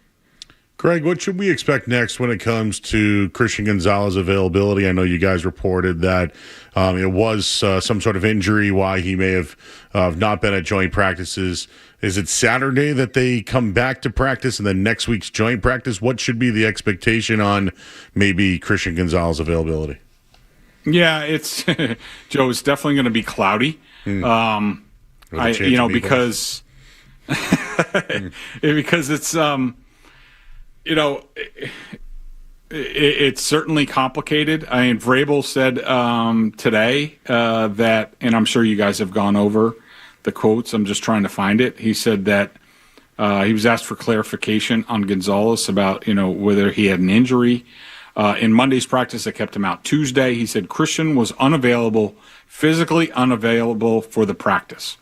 Greg, what should we expect next when it comes to Christian Gonzalez availability? I know you guys reported that it was some sort of injury why he may have not been at joint practices. Is it Saturday that they come back to practice and then next week's joint practice? What should be the expectation on maybe Christian Gonzalez availability? Yeah, it's Joe, it's definitely going to be cloudy. Because because it's it's certainly complicated. I mean, Vrabel said today that, and I'm sure you guys have gone over the quotes. I'm just trying to find it. He said that he was asked for clarification on Gonzalez about, whether he had an injury. In Monday's practice, that kept him out Tuesday. He said Christian was physically unavailable for the practice.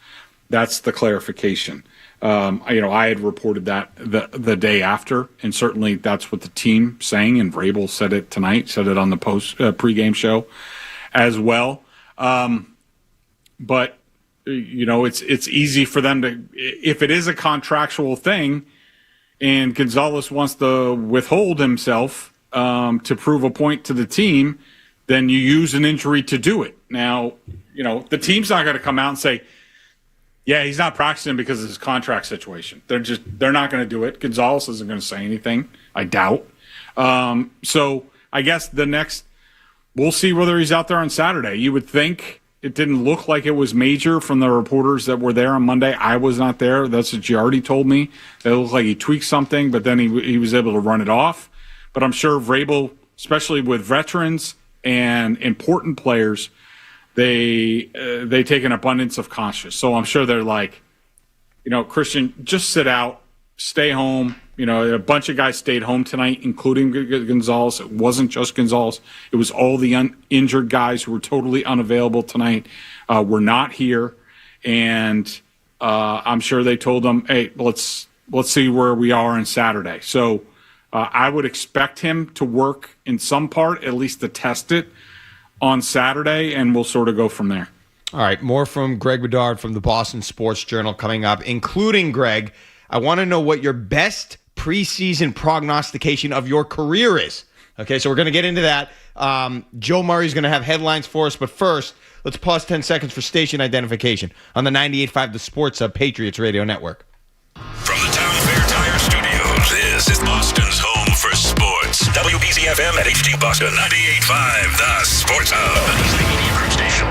That's the clarification. I had reported that the day after, and certainly that's what the team saying, and Vrabel said it tonight, said it on the pregame show as well. But it's easy for them to, if it is a contractual thing, and Gonzalez wants to withhold himself to prove a point to the team, then you use an injury to do it. Now, the team's not going to come out and say, yeah, he's not practicing because of his contract situation. They're not going to do it. Gonzalez isn't going to say anything, I doubt. So I guess we'll see whether he's out there on Saturday. You would think it didn't look like it was major from the reporters that were there on Monday. I was not there. That's what Giardi told me. It looked like he tweaked something, but then he was able to run it off. But I'm sure Vrabel, especially with veterans and important players, they take an abundance of caution. So I'm sure they're like, Christian, just sit out, stay home. A bunch of guys stayed home tonight, including Gonzalez. It wasn't just Gonzalez. It was all the injured guys who were totally unavailable tonight. Were not here. And I'm sure they told them, hey, let's see where we are on Saturday. So I would expect him to work in some part, at least to test it on Saturday, and we'll sort of go from there. All right, more from Greg Bedard from the Boston Sports Journal coming up, including, Greg, I want to know what your best preseason prognostication of your career is. Okay, so we're going to get into that. Joe Murray's going to have headlines for us, but first, let's pause 10 seconds for station identification on the 98.5 The Sports Hub Patriots Radio Network. From the Town Fair Tire Studios, this is Boston's home for sports. WBZ-FM at HD Boston, 98.5 The Sports Hub. The media group station.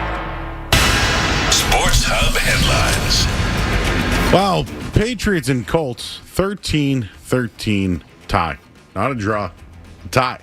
Sports Hub headlines. Wow, Patriots and Colts, 13-13 tie. Not a draw, a tie.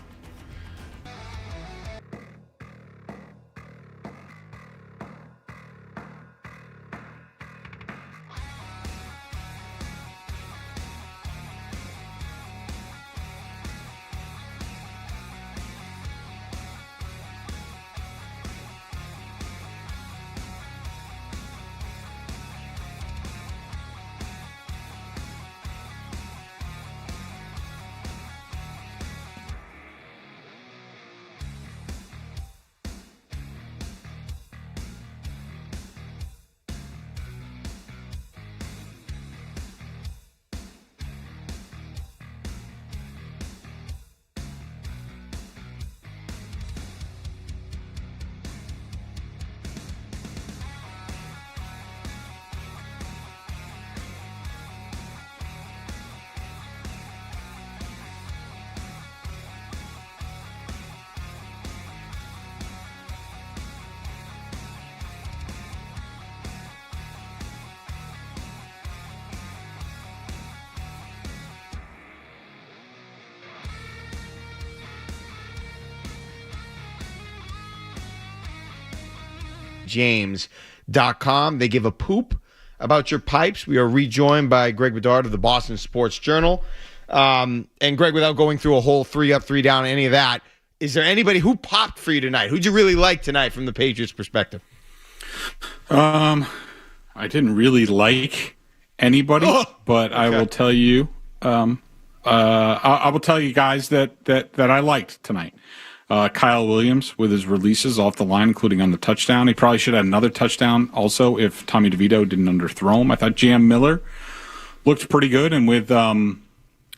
James.com. They give a poop about your pipes. We are rejoined by Greg Bedard of the Boston Sports Journal. And Greg, without going through a whole 3 up, 3 down, any of that, is there anybody who popped for you tonight? Who'd you really like tonight from the Patriots' perspective? I didn't really like anybody, but okay. I will tell you, I will tell you guys that I liked tonight. Kyle Williams with his releases off the line, including on the touchdown. He probably should have had another touchdown also if Tommy DeVito didn't underthrow him. I thought Jam Miller looked pretty good. And with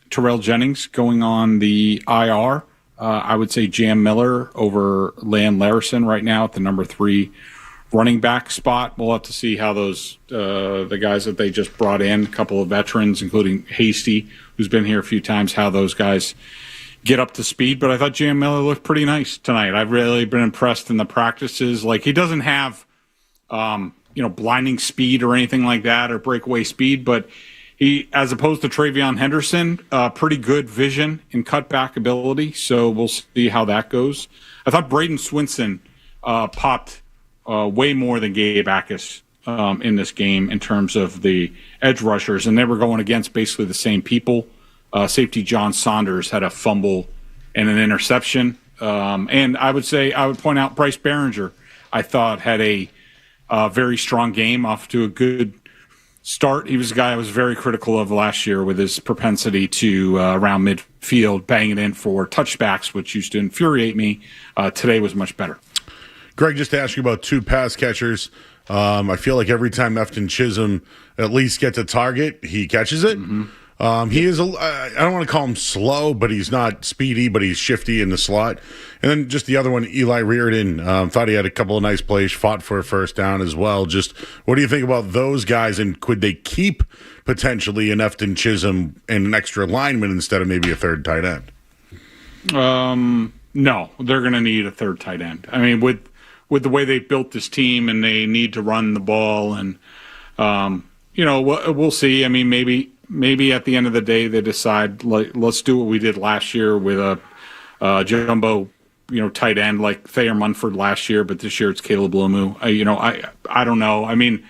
Terrell Jennings going on the IR, I would say Jam Miller over Lan Larison right now at the number 3 running back spot. We'll have to see how those the guys that they just brought in, a couple of veterans, including Hasty, who's been here a few times, how those guys get up to speed. But I thought Jam Miller looked pretty nice tonight. I've really been impressed in the practices. Like, he doesn't have, blinding speed or anything like that or breakaway speed, but he, as opposed to Travion Henderson, pretty good vision and cutback ability. So we'll see how that goes. I thought Braden Swinson popped way more than Gabe Akis in this game in terms of the edge rushers, and they were going against basically the same people. Safety John Saunders had a fumble and an interception. And I would point out Bryce Behringer, I thought, had a very strong game, off to a good start. He was a guy I was very critical of last year with his propensity to around midfield, bang it in for touchbacks, which used to infuriate me. Today was much better. Greg, just to ask you about 2 pass catchers. I feel like every time Efton Chisholm at least gets a target, he catches it. Mm-hmm. He is, I don't want to call him slow, but he's not speedy, but he's shifty in the slot. And then just the other one, Eli Reardon, thought he had a couple of nice plays, fought for a first down as well. Just what do you think about those guys, and could they keep potentially an Efton Chisholm and an extra lineman instead of maybe a third tight end? No, they're going to need a third tight end. I mean, with the way they built this team, and they need to run the ball, and, we'll see. I mean, maybe at the end of the day they decide, like, let's do what we did last year with a jumbo, tight end like Thayer Munford last year, but this year it's Caleb Lomu. I don't know. I mean,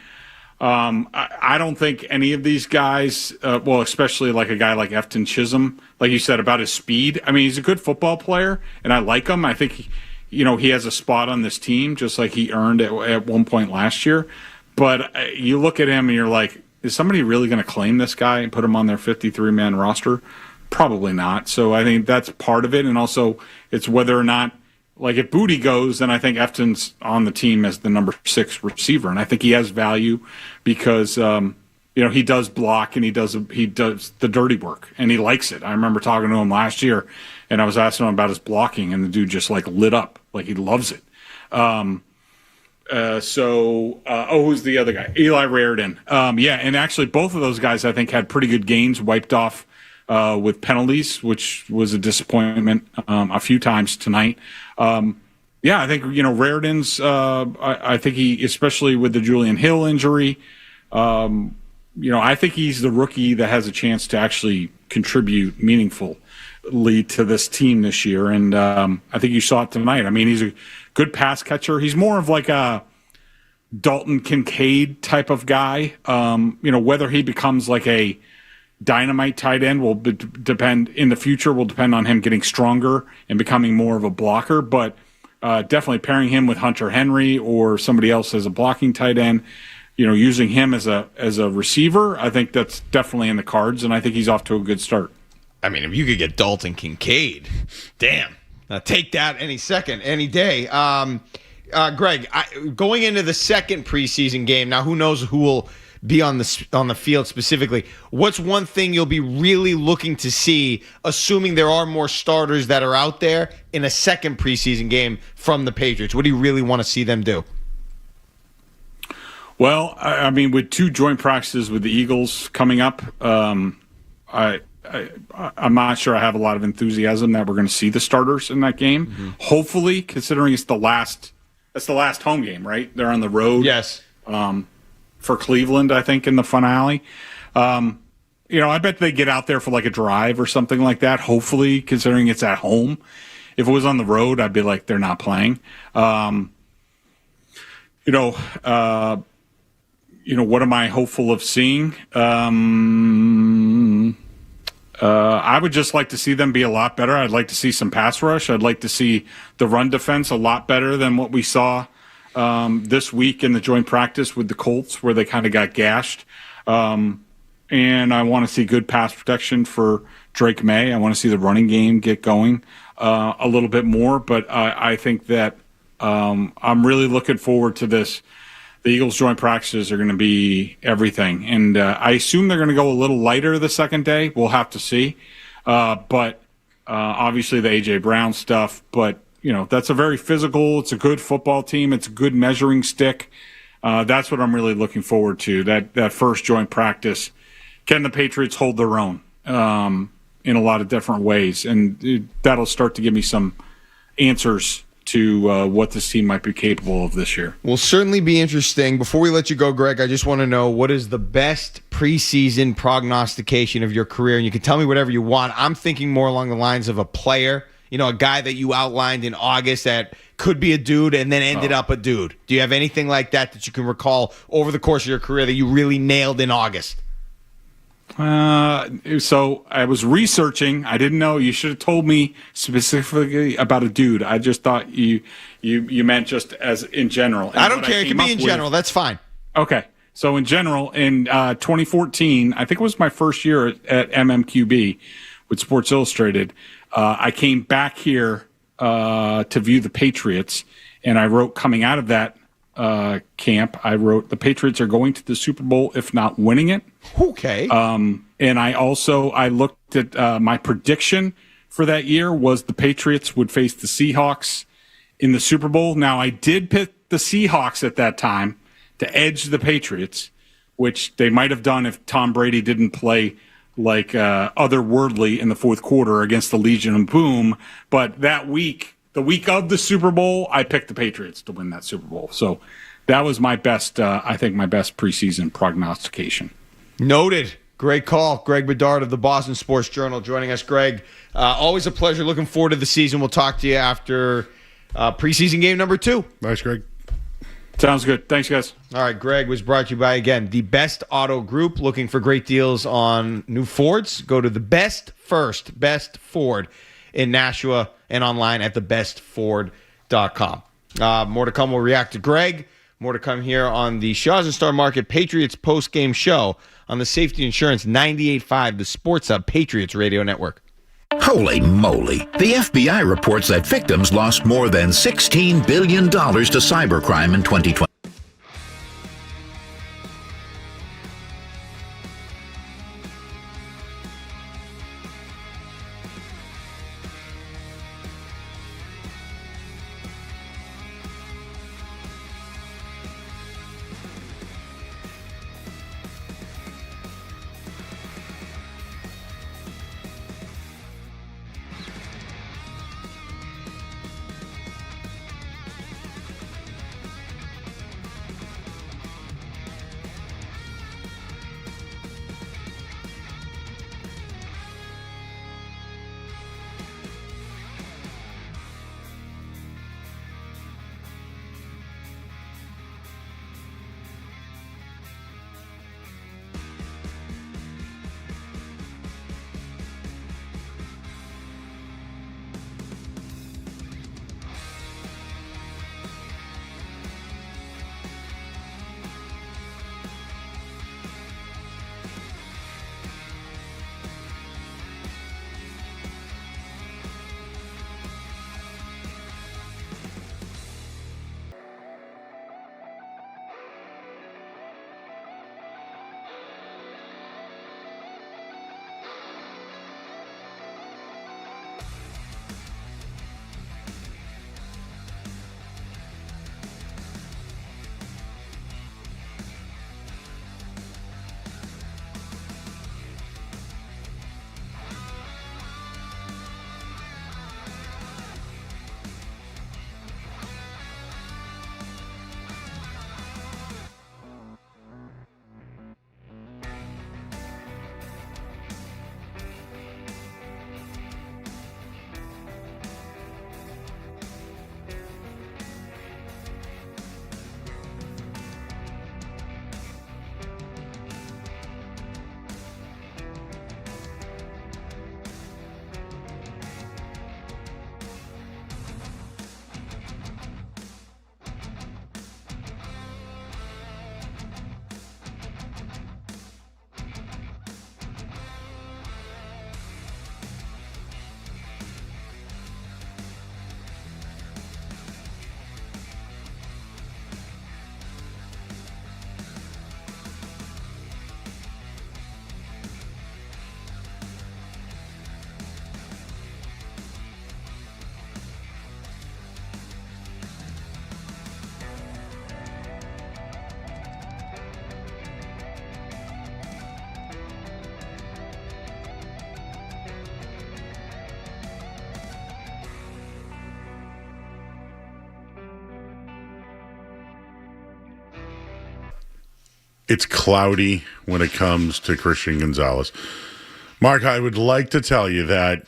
I don't think any of these guys, especially like a guy like Efton Chisholm, like you said about his speed. I mean, he's a good football player, and I like him. I think he has a spot on this team, just like he earned at one point last year. But you look at him and you're like, is somebody really going to claim this guy and put him on their 53-man roster? Probably not. So I think that's part of it. And also it's whether or not Like if Booty goes, then I think Efton's on the team as the number 6 receiver, and I think he has value because he does block and he does the dirty work and he likes it. I remember talking to him last year, and I was asking him about his blocking, and the dude just like lit up, like he loves it. Who's the other guy? Eli Raridan. And actually both of those guys I think had pretty good games, wiped off with penalties, which was a disappointment a few times tonight. I think Raridan's. I think he, especially with the Julian Hill injury, I think he's the rookie that has a chance to actually contribute meaningfully to this team this year. And I think you saw it tonight. I mean, he's a good pass catcher. He's more of like a Dalton Kincaid type of guy. Whether he becomes like a dynamite tight end will depend in the future, will depend on him getting stronger and becoming more of a blocker. But definitely pairing him with Hunter Henry or somebody else as a blocking tight end, using him as a receiver, I think that's definitely in the cards, and I think he's off to a good start. I mean, if you could get Dalton Kincaid, damn. Take that any second, any day. Greg, going into the second preseason game, now who knows who will be on the field specifically. What's one thing you'll be really looking to see, assuming there are more starters that are out there in a second preseason game from the Patriots? What do you really want to see them do? Well, I mean, with 2 joint practices with the Eagles coming up, I'm not sure I have a lot of enthusiasm that we're going to see the starters in that game. Mm-hmm. Hopefully, considering that's the last home game, right? They're on the road. Yes. For Cleveland, I think, in the finale. I bet they get out there for like a drive or something like that, hopefully, considering it's at home. If it was on the road, I'd be like, they're not playing. What am I hopeful of seeing? I would just like to see them be a lot better. I'd like to see some pass rush. I'd like to see the run defense a lot better than what we saw this week in the joint practice with the Colts, where they kind of got gashed. And I want to see good pass protection for Drake May. I want to see the running game get going a little bit more. But I think that I'm really looking forward to this. The Eagles' joint practices are going to be everything. And I assume they're going to go a little lighter the second day. We'll have to see. But obviously the A.J. Brown stuff. But, that's a very physical, it's a good football team. It's a good measuring stick. That's what I'm really looking forward to, that first joint practice. Can the Patriots hold their own in a lot of different ways? And that'll start to give me some answers to what this team might be capable of this year. Will certainly be interesting. Before we let you go, Greg, I just want to know, what is the best preseason prognostication of your career? And you can tell me whatever you want. I'm thinking more along the lines of a player, a guy that you outlined in August that could be a dude and then ended up a dude. Do you have anything like that you can recall over the course of your career that you really nailed in August? So I was researching. I didn't know. You should have told me specifically about a dude. I just thought you meant just as in general. And I don't care. It can be in general. That's fine. Okay. So in general, in 2014, I think it was my first year at MMQB with Sports Illustrated. I came back here to view the Patriots, and I wrote, coming out of that camp, I wrote, the Patriots are going to the Super Bowl, if not winning it. Okay. And I looked at my prediction for that year was the Patriots would face the Seahawks in the Super Bowl. Now, I did pick the Seahawks at that time to edge the Patriots, which they might have done if Tom Brady didn't play like otherworldly in the fourth quarter against the Legion of Boom. But that week, the week of the Super Bowl, I picked the Patriots to win that Super Bowl. So that was my best, I think, my best preseason prognostication. Noted. Great call. Greg Bedard of the Boston Sports Journal joining us. Greg, always a pleasure. Looking forward to the season. We'll talk to you after preseason game number 2. Thanks, Greg. Sounds good. Thanks, guys. All right, Greg was brought to you by, again, the Best Auto Group. Looking for great deals on new Fords? Go to the Best Ford in Nashua and online at thebestford.com. More to come. We'll react to Greg. More to come here on the Shaw's and Star Market Patriots postgame show on the Safety Insurance 98.5, the Sports Hub Patriots Radio Network. Holy moly. The FBI reports that victims lost more than $16 billion to cybercrime in 2020. It's cloudy when it comes to Christian Gonzalez. Mark, I would like to tell you that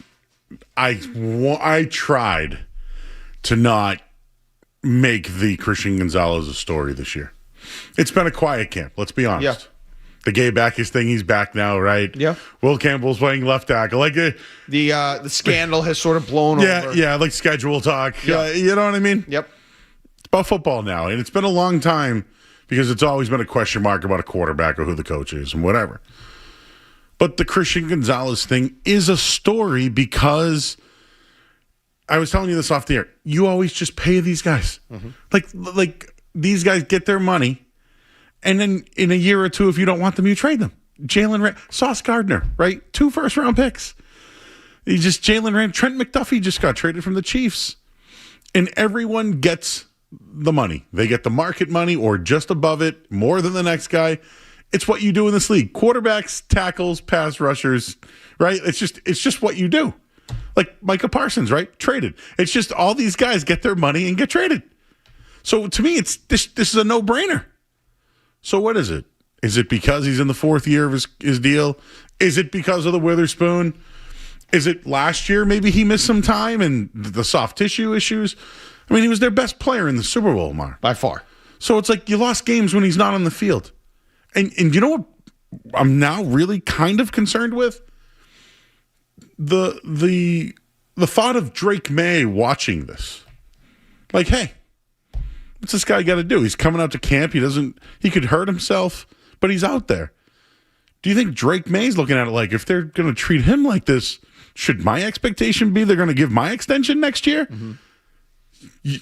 I tried to not make the Christian Gonzalez a story this year. It's been a quiet camp, let's be honest. Yeah. The gay back his thing, he's back now, right? Yeah. Will Campbell's playing left tackle. Like the scandal has sort of blown over. Yeah, like schedule talk. Yeah. You know what I mean? Yep. It's about football now, and it's been a long time because it's always been a question mark about a quarterback or who the coach is and whatever. But the Christian Gonzalez thing is a story because I was telling you this off the air. You always just pay these guys. Mm-hmm. Like these guys get their money, and then in a year or two, if you don't want them, you trade them. Sauce Gardner, right? 2 first-round picks. Trent McDuffie just got traded from the Chiefs. And everyone gets the money. They get the market money or just above it, more than the next guy. It's what you do in this league. Quarterbacks, tackles, pass rushers, right? It's just what you do. Like Micah Parsons, right? Traded. It's just all these guys get their money and get traded. So to me, this is a no-brainer. So what is it? Is it because he's in the 4th year of his deal? Is it because of the Witherspoon? Is it last year maybe he missed some time and the soft tissue issues? I mean, he was their best player in the Super Bowl, Mark. By far. So it's like you lost games when he's not on the field. And you know what I'm now really kind of concerned with? The thought of Drake May watching this. Like, hey, what's this guy got to do? He's coming out to camp. He could hurt himself, but he's out there. do you think Drake May's looking at it like, if they're going to treat him like this, should my expectation be they're going to give my extension next year?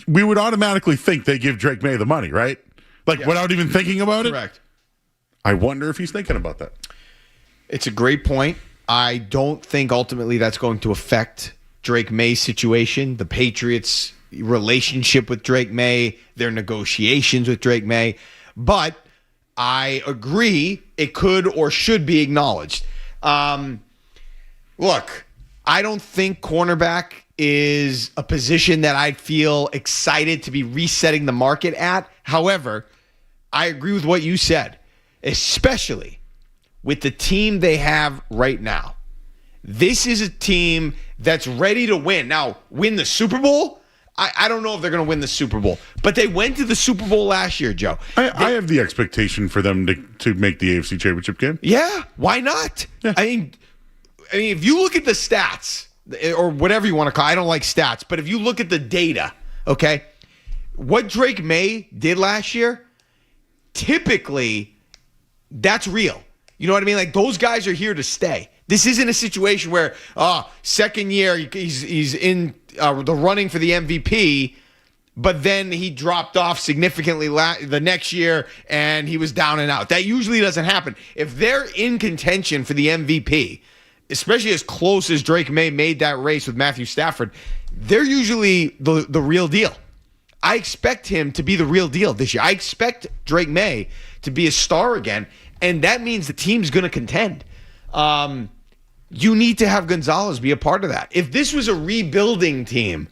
We would automatically think they give Drake May the money, right? Like, without even thinking about it? Correct. I wonder if he's thinking about that. It's a great point. I don't think ultimately that's going to affect Drake May's situation, the Patriots' relationship with Drake May, their negotiations with Drake May. But I agree it could or should be acknowledged. Look, I don't think cornerback is a position that I'd feel excited to be resetting the market at. However, I agree with what you said, especially with the team they have right now. This is a team that's ready to win. Now, win the Super Bowl? I don't know if they're going to win the Super Bowl, but they went to the Super Bowl last year, Joe. I have the expectation for them to make the AFC Championship game. Yeah, why not? Yeah. I mean, if you look at the stats, or whatever you want to call it, I don't like stats, but if you look at the data, okay, what Drake May did last year, typically, that's real. You know what I mean? Like, those guys are here to stay. This isn't a situation where, second year, he's in the running for the MVP, but then he dropped off significantly the next year and he was down and out. That usually doesn't happen. If they're in contention for the MVP, especially as close as Drake May made that race with Matthew Stafford, they're usually the real deal. I expect him to be the real deal this year. I expect Drake May to be a star again, and that means the team's going to contend. You need to have Gonzalez be a part of that. If this was a rebuilding team,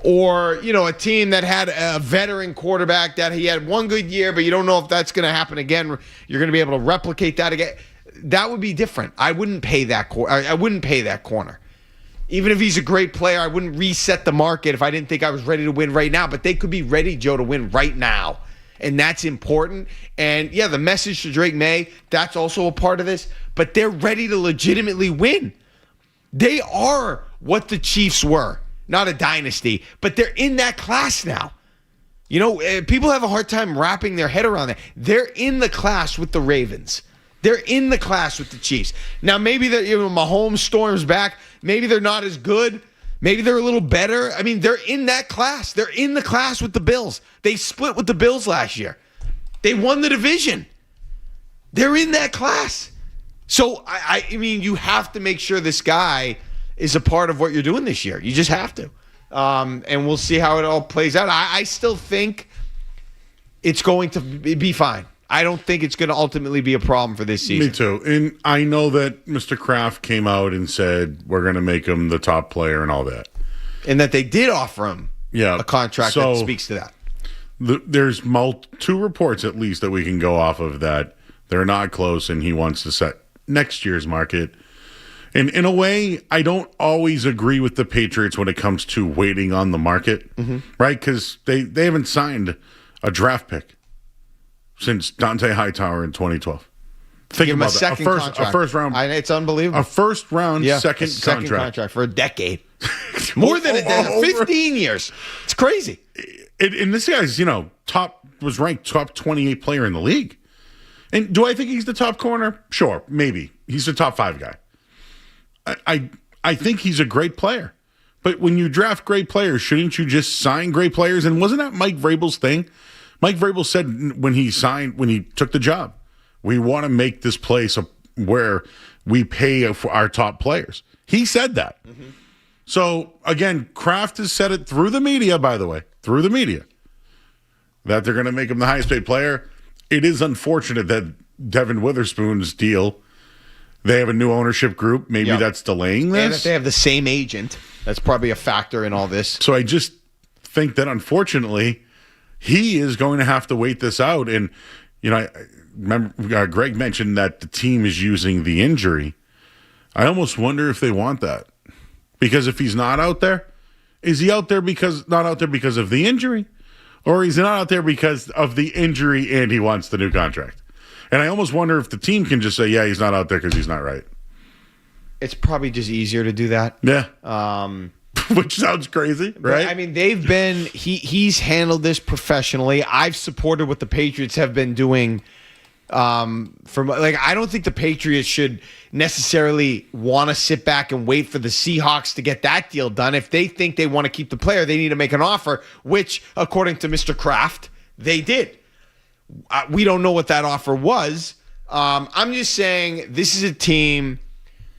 or, a team that had a veteran quarterback that he had one good year, but you don't know if that's going to happen again, you're going to be able to replicate that again, that would be different. I wouldn't pay that I wouldn't pay that corner. Even if he's a great player, I wouldn't reset the market if I didn't think I was ready to win right now. But they could be ready, Joe, to win right now. And that's important. And, yeah, the message to Drake May, that's also a part of this. But they're ready to legitimately win. They are what the Chiefs were. Not a dynasty, but they're in that class now. People have a hard time wrapping their head around that. They're in the class with the Ravens. They're in the class with the Chiefs. Now, maybe Mahomes storms back. Maybe they're not as good. Maybe they're a little better. I mean, they're in that class. They're in the class with the Bills. They split with the Bills last year. They won the division. They're in that class. So, I mean, you have to make sure this guy is a part of what you're doing this year. You just have to. And we'll see how it all plays out. I still think it's going to be fine. I don't think it's going to ultimately be a problem for this season. Me too. And I know that Mr. Kraft came out and said, we're going to make him the top player and all that. And that they did offer him a contract that speaks to that. There's two reports at least that we can go off of that they're not close and he wants to set next year's market. And in a way, I don't always agree with the Patriots when it comes to waiting on the market, right? Because they haven't signed a draft pick since Dante Hightower in 2012. Think about that. A first round. It's unbelievable. A first round, second contract for a decade. More than a decade. 15 years. It's crazy. And this guy's, was ranked top 28 player in the league. And do I think he's the top corner? Sure, maybe. He's the top 5 guy. I think he's a great player. But when you draft great players, shouldn't you just sign great players? And wasn't that Mike Vrabel's thing? Mike Vrabel said when he took the job, we want to make this place where we pay for our top players. He said that. So, again, Kraft has said it through the media, by the way, that they're going to make him the highest paid player. It is unfortunate that Devin Witherspoon's deal, they have a new ownership group. Maybe that's delaying this. And that they have the same agent. That's probably a factor in all this. So I just think that, unfortunately, he is going to have to wait this out. And, I remember Greg mentioned that the team is using the injury. I almost wonder if they want that. Because if he's not out there, is he not out there because of the injury? Or is he not out there because of the injury and he wants the new contract? And I almost wonder if the team can just say, yeah, he's not out there because he's not right. It's probably just easier to do that. Yeah. Which sounds crazy, right? I mean, he's handled this professionally. I've supported what the Patriots have been doing I don't think the Patriots should necessarily want to sit back and wait for the Seahawks to get that deal done. If they think they want to keep the player, they need to make an offer, which, according to Mr. Kraft, they did. We don't know what that offer was. I'm just saying this is a team,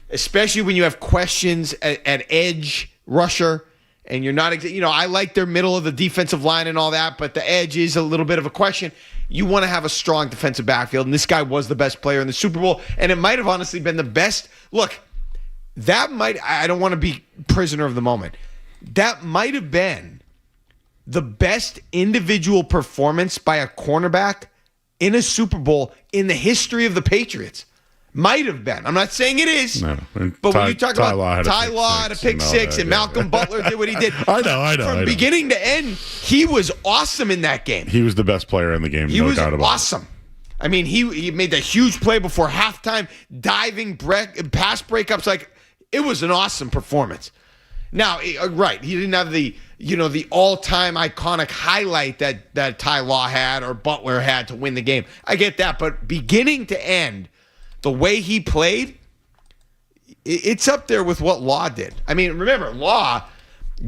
especially when you have questions at edge rusher, and you're not, I like their middle of the defensive line and all that, but the edge is a little bit of a question. You want to have a strong defensive backfield, and this guy was the best player in the Super Bowl, and it might have honestly been the best. Look, I don't want to be prisoner of the moment. That might have been the best individual performance by a cornerback in a Super Bowl in the history of the Patriots. Might have been. I'm not saying it is. No. But when you talk about Ty Law had a pick six and Malcolm Butler did what he did. I know. From beginning to end, he was awesome in that game. He was the best player in the game, no doubt about it. He was awesome. I mean, he made the huge play before halftime, diving pass breakups. Like, it was an awesome performance. Now, right, he didn't have the all-time iconic highlight that Ty Law had or Butler had to win the game. I get that, but beginning to end, the way he played, it's up there with what Law did. I mean, remember, Law,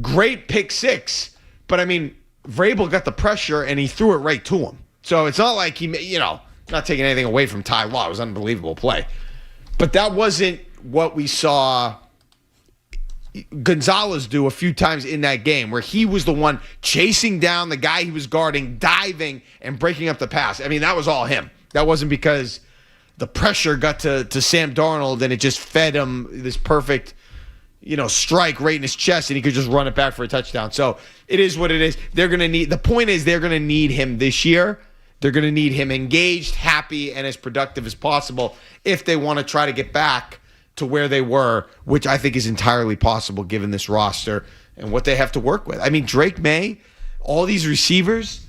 great pick six, but I mean, Vrabel got the pressure and he threw it right to him. So it's not like not taking anything away from Ty Law. It was an unbelievable play. But that wasn't what we saw Gonzalez do a few times in that game, where he was the one chasing down the guy he was guarding, diving, and breaking up the pass. I mean, that was all him. That wasn't because the pressure got to Sam Darnold and it just fed him this perfect, strike right in his chest and he could just run it back for a touchdown. So it is what it is. The point is they're going to need him this year. They're going to need him engaged, happy, and as productive as possible if they want to try to get back to where they were, which I think is entirely possible given this roster and what they have to work with. I mean, Drake May, all these receivers,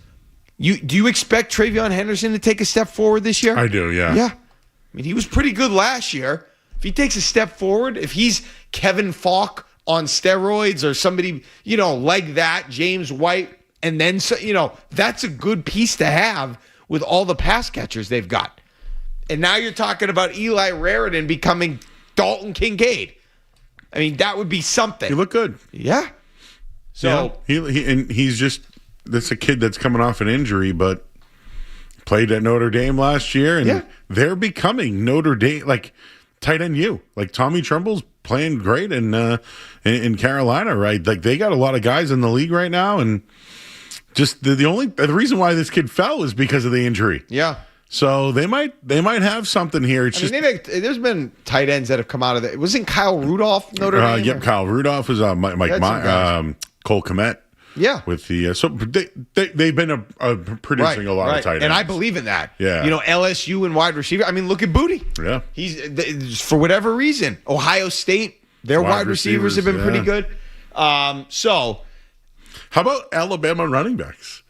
do you expect Travion Henderson to take a step forward this year? I do, yeah. Yeah. I mean, he was pretty good last year. If he takes a step forward, if he's Kevin Falk on steroids or somebody, like that, James White, and then, that's a good piece to have with all the pass catchers they've got. And now you're talking about Eli Raritan becoming Dalton Kincaid. I mean, that would be something. He looked good. Yeah. So he's just, that's a kid that's coming off an injury, but played at Notre Dame last year, and they're becoming Notre Dame, like tight end U. Like Tommy Tremble's playing great in Carolina, right? Like they got a lot of guys in the league right now, and just the reason why this kid fell is because of the injury. Yeah. So they might have something here. There's been tight ends that have come out of it. Wasn't Kyle Rudolph Notre Dame? Yep, Kyle Rudolph was Cole Kmet. Yeah, with the so they've been producing a lot of tight ends, and I believe in that. Yeah, LSU and wide receiver. I mean, look at Booty. Yeah, he's for whatever reason. Ohio State, their wide receivers have been pretty good. So, how about Alabama running backs?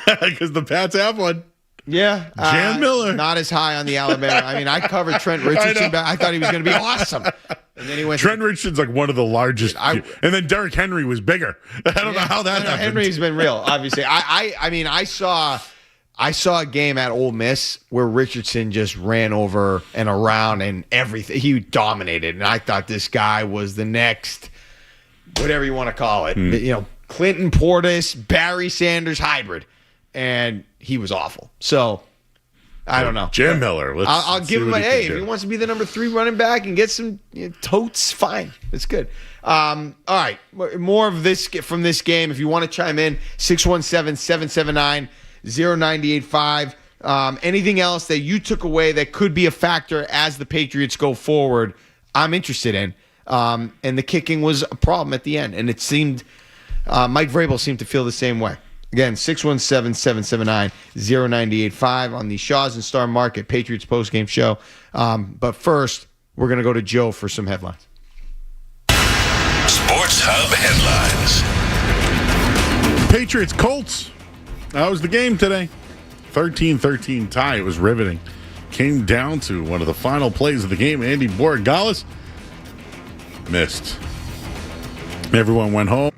Because the Pats have one. Yeah, Jan Miller. Not as high on the Alabama. I mean, I covered Trent Richardson. I thought he was going to be awesome. And then he went. Trent Richardson's like one of the largest. And then Derrick Henry was bigger. I don't know how that happened. Henry's been real, obviously. I mean, I saw a game at Ole Miss where Richardson just ran over and around and everything. He dominated, and I thought this guy was the next, whatever you want to call it. Clinton Portis, Barry Sanders hybrid. And he was awful. So, I don't know. Jam Miller. I'll give him if he wants to be the number 3 running back and get some totes, fine. It's good. All right. More of this from this game. If you want to chime in, 617-779-0985. Anything else that you took away that could be a factor as the Patriots go forward, I'm interested in. And the kicking was a problem at the end. And it seemed Mike Vrabel seemed to feel the same way. Again, 617-779-0985 on the Shaw's and Star Market Patriots Postgame Show. But first, we're going to go to Joe for some headlines. Sports Hub headlines. Patriots Colts. That was the game today. 13-13 tie. It was riveting. Came down to one of the final plays of the game. Andy Borregales missed. Everyone went home.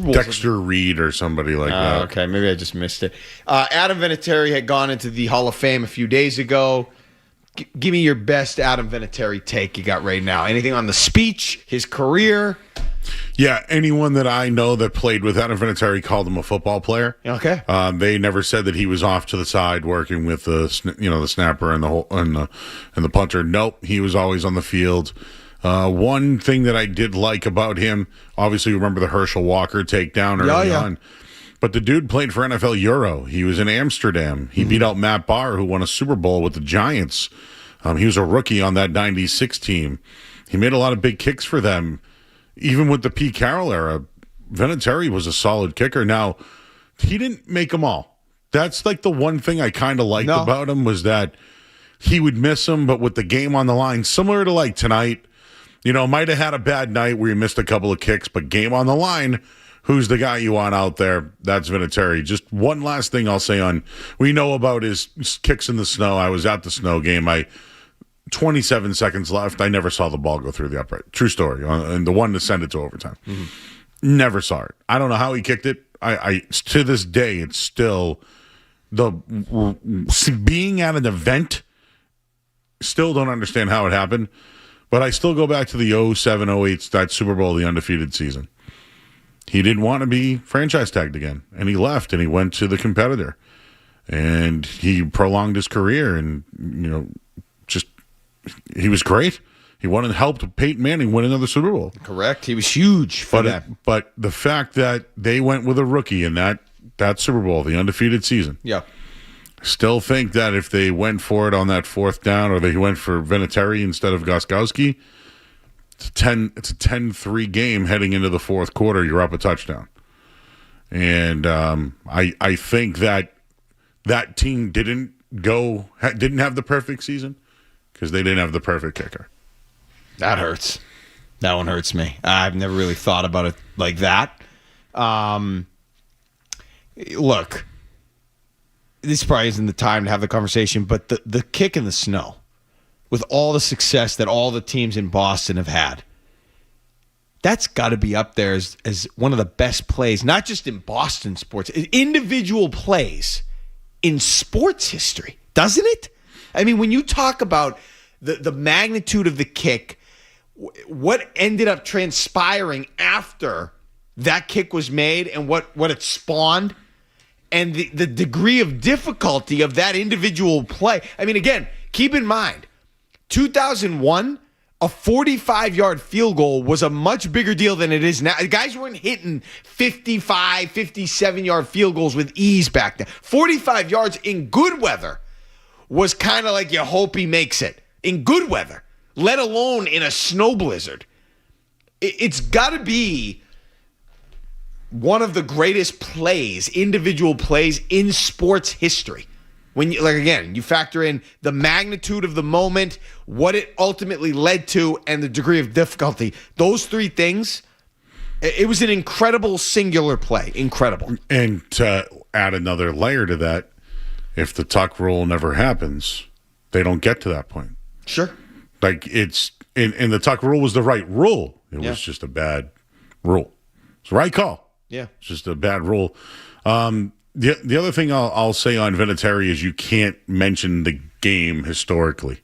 Bowls. Dexter Reed or somebody like that. Okay, maybe I just missed it. Adam Vinatieri had gone into the Hall of Fame a few days ago. Give me your best Adam Vinatieri take you got right now. Anything on the speech, his career? Yeah, anyone that I know that played with Adam Vinatieri called him a football player. Okay. They never said that he was off to the side working with the snapper and the punter. Nope, he was always on the field. One thing that I did like about him, obviously, you remember the Herschel Walker takedown early on. But the dude played for NFL Euro. He was in Amsterdam. He beat out Matt Barr, who won a Super Bowl with the Giants. He was a rookie on that 96 team. He made a lot of big kicks for them. Even with the Pete Carroll era, Vinatieri was a solid kicker. Now, he didn't make them all. That's like the one thing I kind of liked about him was that he would miss them, but with the game on the line, similar to like tonight, might have had a bad night where he missed a couple of kicks, but game on the line, who's the guy you want out there? That's Vinatieri. Just one last thing I'll say we know about his kicks in the snow. I was at the snow game. 27 seconds left. I never saw the ball go through the upright. True story. And the one that sent it to overtime. Mm-hmm. Never saw it. I don't know how he kicked it. I to this day, it's still being at an event. Still don't understand how it happened. But I still go back to the 07-08, that Super Bowl, the undefeated season. He didn't want to be franchise tagged again. And he left and he went to the competitor. And he prolonged his career and, he was great. He won and helped Peyton Manning win another Super Bowl. Correct. He was huge for them. But the fact that they went with a rookie in that Super Bowl, the undefeated season. Yeah. Still think that if they went for it on that fourth down or they went for Vinatieri instead of Gostkowski, it's a 10-3 game heading into the fourth quarter. You're up a touchdown. And I think that team didn't have the perfect season. Because they didn't have the perfect kicker. That hurts. That one hurts me. I've never really thought about it like that. Look, this probably isn't the time to have the conversation, but the kick in the snow, with all the success that all the teams in Boston have had, that's got to be up there as one of the best plays, not just in Boston sports, individual plays in sports history, doesn't it? I mean, when you talk about the magnitude of the kick, what ended up transpiring after that kick was made and what it spawned, and the degree of difficulty of that individual play. I mean, again, keep in mind, 2001, a 45-yard field goal was a much bigger deal than it is now. The guys weren't hitting 55, 57-yard field goals with ease back then. 45 yards in good weather was kind of like you hope he makes it in good weather, let alone in a snow blizzard. It's got to be one of the greatest plays, individual plays in sports history. When you factor in the magnitude of the moment, what it ultimately led to, and the degree of difficulty. Those three things, it was an incredible singular play. Incredible. And to add another layer to that, if the tuck rule never happens, they don't get to that point. Sure. Like and the tuck rule was the right rule. It was just a bad rule. It's the right call. Yeah. It's just a bad rule. The other thing I'll say on Vinatieri is you can't mention the game historically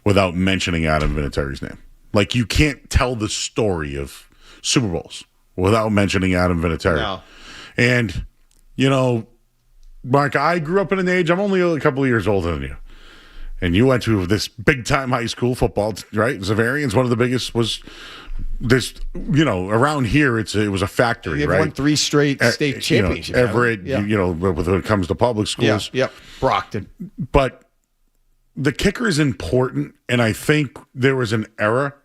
without mentioning Adam Vinatieri's name. Like, you can't tell the story of Super Bowls without mentioning Adam Vinatieri. No. And, Mark, I grew up in an age, I'm only a couple of years older than you. And you went to this big-time high school football, right? Zavarian's one of the biggest was this, around here, it was a factory, They've right? won 3 straight state championships. Everett, when it comes to public schools. Yep. Brockton. But the kicker is important, and I think there was an era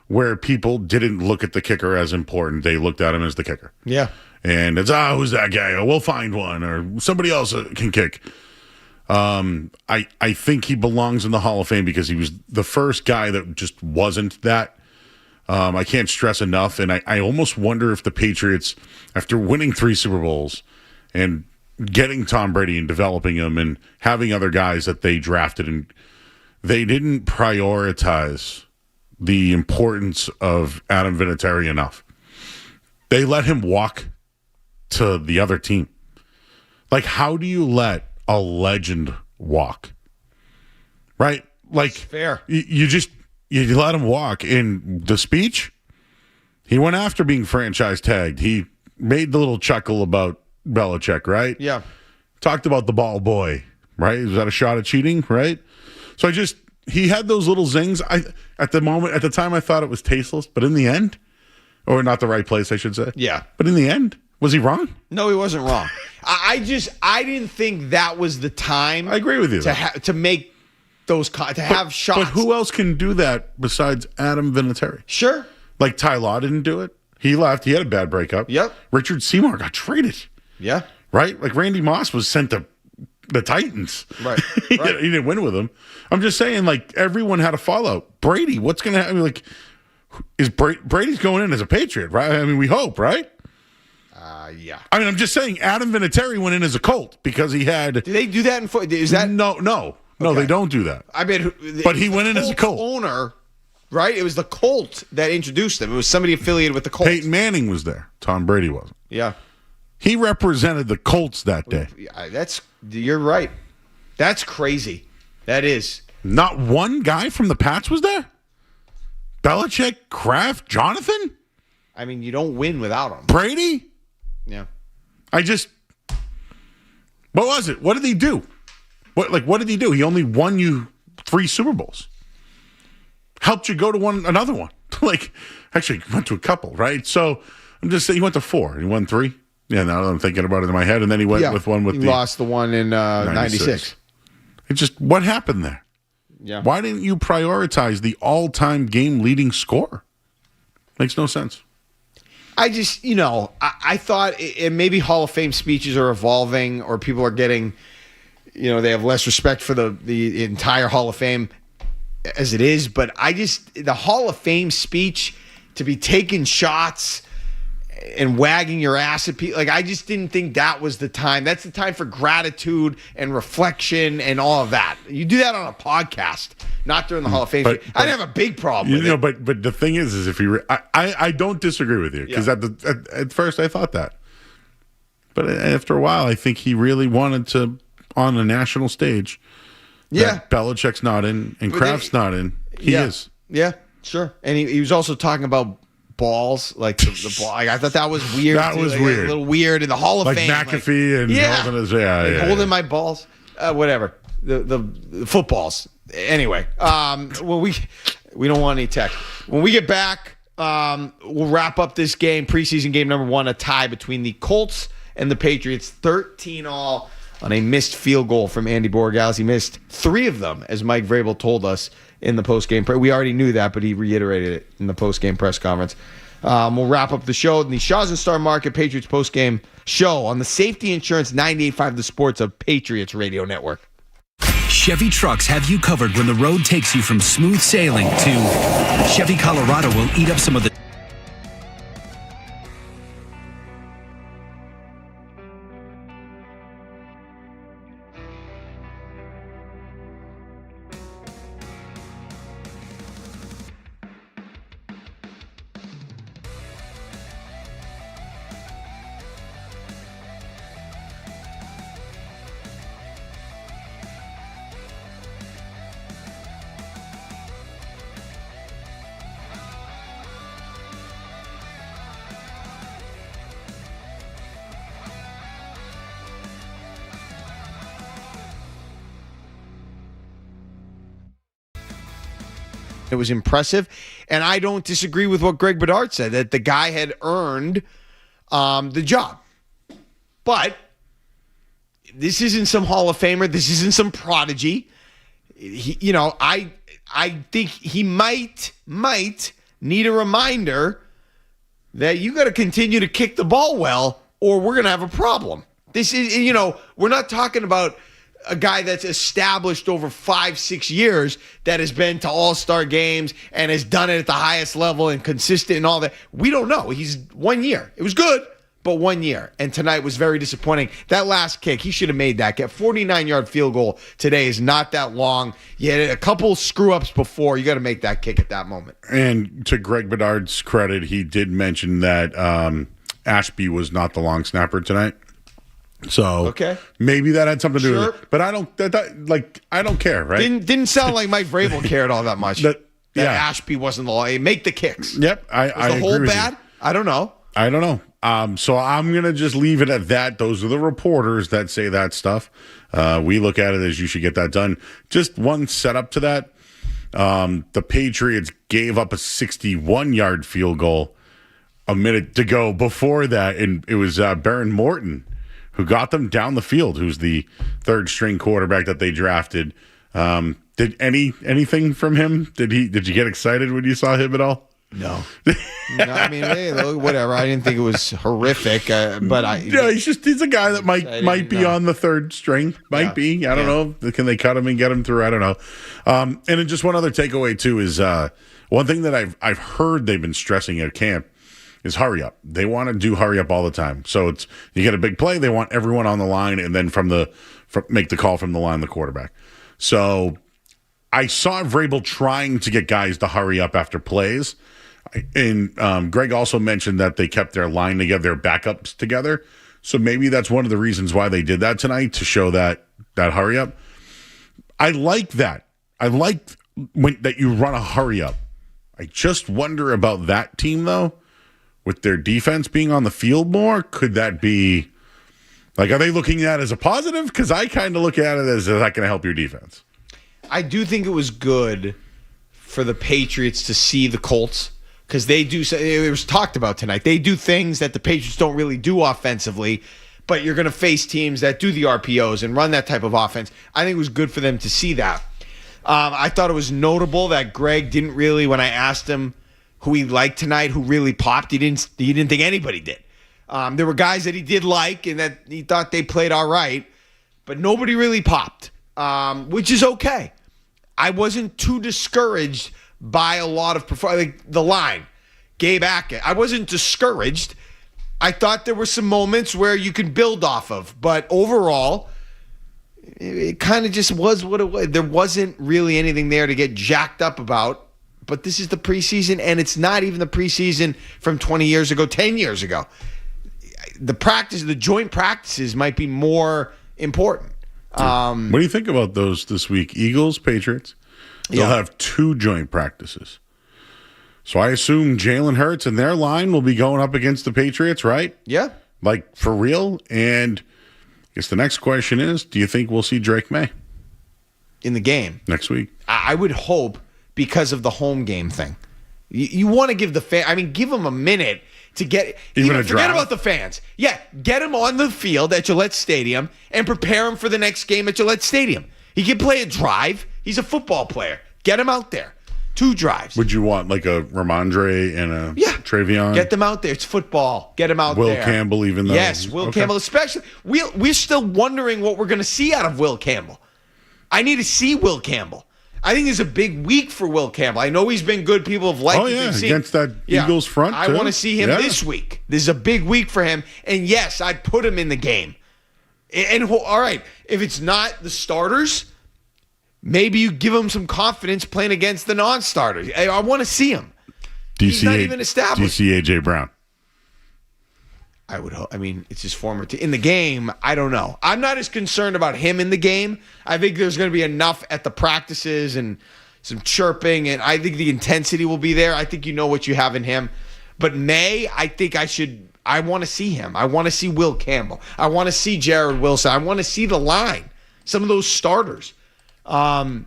where people didn't look at the kicker as important. They looked at him as the kicker. Yeah. And it's, who's that guy? Oh, we'll find one, or somebody else can kick. I think he belongs in the Hall of Fame because he was the first guy that just wasn't that. I can't stress enough, and I almost wonder if the Patriots, after winning 3 Super Bowls and getting Tom Brady and developing him and having other guys that they drafted, and they didn't prioritize the importance of Adam Vinatieri enough. They let him walk to the other team. Like, how do you let a legend walk? Right? Like, fair. You let him walk. In the speech, he went after being franchise tagged. He made the little chuckle about Belichick, right? Yeah. Talked about the ball boy, right? Was that a shot at cheating, right? So he had those little zings. At the time, I thought it was tasteless, but in the end, or not the right place, I should say. Yeah. But in the end, was he wrong? No, he wasn't wrong. I didn't think that was the time. I agree with you. To make those, to have shots. But who else can do that besides Adam Vinatieri? Sure. Like Ty Law didn't do it. He left. He had a bad breakup. Yep. Richard Seymour got traded. Yeah. Right? Like Randy Moss was sent to the Titans. Right. He didn't win with them. I'm just saying, like, everyone had a fallout. Brady, what's going to happen? Like, Brady's going in as a Patriot, right? I mean, we hope, right? Yeah. I mean, I'm just saying, Adam Vinatieri went in as a Colt because he had. Do they do that in football? Is that no? Okay. They don't do that. I mean, but he went in as a Colt owner, right? It was the Colt that introduced him. It was somebody affiliated with the Colts. Peyton Manning was there. Tom Brady wasn't. Yeah. He represented the Colts that day. You're right. That's crazy. That is. Not one guy from the Pats was there? Belichick, Kraft, Jonathan? I mean, you don't win without him. Brady? Yeah. What was it? What did he do? What did he do? He only won you 3 Super Bowls. Helped you go to another one. Actually, went to a couple, right? So I'm just saying he went to 4. He won 3. Yeah, now that I'm thinking about it in my head. And then he went with one with he lost the one in 96. It just, what happened there? Yeah. Why didn't you prioritize the all-time game-leading scorer? Makes no sense. I just, I thought maybe Hall of Fame speeches are evolving or people are getting, they have less respect for the entire Hall of Fame as it is. But the Hall of Fame speech to be taking shots and wagging your ass at people, I just didn't think that was the time. That's the time for gratitude and reflection and all of that. You do that on a podcast, not during the Hall of Fame. I didn't have a big problem with it. But the thing is if you, I don't disagree with you because at first I thought that, but after a while I think he really wanted to on a national stage. Yeah, Belichick's not in and Kraft's not in. He is. Yeah, sure. And he was also talking about balls, like the ball. I thought that was weird. That was weird. A little weird in the Hall of Fame. McAfee and holding my balls. Whatever. The footballs. Anyway, well, we don't want any tech. When we get back, we'll wrap up this game, preseason game number 1, a tie between the Colts and the Patriots, 13-all on a missed field goal from Andy Borgals. He missed 3 of them, as Mike Vrabel told us in the postgame. We already knew that, but he reiterated it in the postgame press conference. We'll wrap up the show in the Shaw's and Star Market Patriots postgame show on the Safety Insurance 98.5 The Sports of Patriots Radio Network. Chevy trucks have you covered when the road takes you from smooth sailing to Chevy Colorado will eat up some of the It was impressive, and I don't disagree with what Greg Bedard said, that the guy had earned the job. But this isn't some Hall of Famer. This isn't some prodigy. I think he might need a reminder that you got to continue to kick the ball well, or we're going to have a problem. This is, we're not talking about a guy that's established over 5-6 years that has been to all-star games and has done it at the highest level and consistent and all that. We don't know. He's 1 year. It was good, but 1 year. And tonight was very disappointing. That last kick, he should have made that. 49-yard field goal today is not that long. You had a couple screw-ups before. You got to make that kick at that moment. And to Greg Bedard's credit, he did mention that Ashby was not the long snapper tonight. So maybe that had something to do with it. But I don't care, right? Didn't sound like Mike Vrabel cared all that much. that Ashby wasn't the long. Make the kicks. Yep. Was the whole bad? I don't know. So I'm going to just leave it at that. Those are the reporters that say that stuff. We look at it as you should get that done. Just one setup to that. The Patriots gave up a 61-yard field goal a minute to go before that, and it was Baron Morton who got them down the field, who's the third-string quarterback that they drafted. Did anything from him? Did you get excited when you saw him at all? No. I mean, hey, whatever. I didn't think it was horrific, but he's a guy that might be on the third string. Might be. I don't know. Can they cut him and get him through? I don't know. And then just one other takeaway too is one thing that I've heard they've been stressing at camp is hurry up. They want to do hurry up all the time. So it's you get a big play, they want everyone on the line, and then make the call from the line, the quarterback. So I saw Vrabel trying to get guys to hurry up after plays. And Greg also mentioned that they kept their line together, their backups together. So maybe that's one of the reasons why they did that tonight, to show that hurry up. I like that. I like that you run a hurry up. I just wonder about that team, though, with their defense being on the field more. Could that be, are they looking at it as a positive? Because I kind of look at it as, is that going to help your defense? I do think it was good for the Patriots to see the Colts, because they do. It was talked about tonight. They do things that the Patriots don't really do offensively, but you're going to face teams that do the RPOs and run that type of offense. I think it was good for them to see that. I thought it was notable that Greg didn't really, when I asked him who he liked tonight, who really popped, he didn't think anybody did. There were guys that he did like and that he thought they played all right, but nobody really popped, which is okay. I wasn't too discouraged by a lot of the line. Gabe Ackett, I wasn't discouraged. I thought there were some moments where you could build off of, but overall, it kind of just was what it was. There wasn't really anything there to get jacked up about, but this is the preseason, and it's not even the preseason from 20 years ago, 10 years ago. The joint practices might be more important. What do you think about those this week? Eagles, Patriots. They'll have 2 joint practices. So I assume Jalen Hurts and their line will be going up against the Patriots, right? Yeah. For real? And I guess the next question is, do you think we'll see Drake May in the game next week? I would hope, because of the home game thing. You want to give give them a minute to get forget about the fans. Yeah, get him on the field at Gillette Stadium and prepare him for the next game at Gillette Stadium. He can play a drive. He's a football player. Get him out there. 2 drives. Would you want a Ramondre and a Travion? Get them out there. It's football. Get him out there. Will Campbell, even though. Yes, Will Campbell, especially. We're still wondering what we're going to see out of Will Campbell. I need to see Will Campbell. I think it's a big week for Will Campbell. I know he's been good. People have liked him. Against that Eagles front, I want to see him this week. This is a big week for him. And yes, I'd put him in the game. And all right, if it's not the starters, maybe you give him some confidence playing against the non-starters. I want to see him. He's not even established. Do you see A.J. Brown? I would hope. It's his former team. In the game, I don't know. I'm not as concerned about him in the game. I think there's going to be enough at the practices and some chirping, and I think the intensity will be there. I think you know what you have in him. But May, I want to see him. I want to see Will Campbell. I want to see Jared Wilson. I want to see the line. Some of those starters. I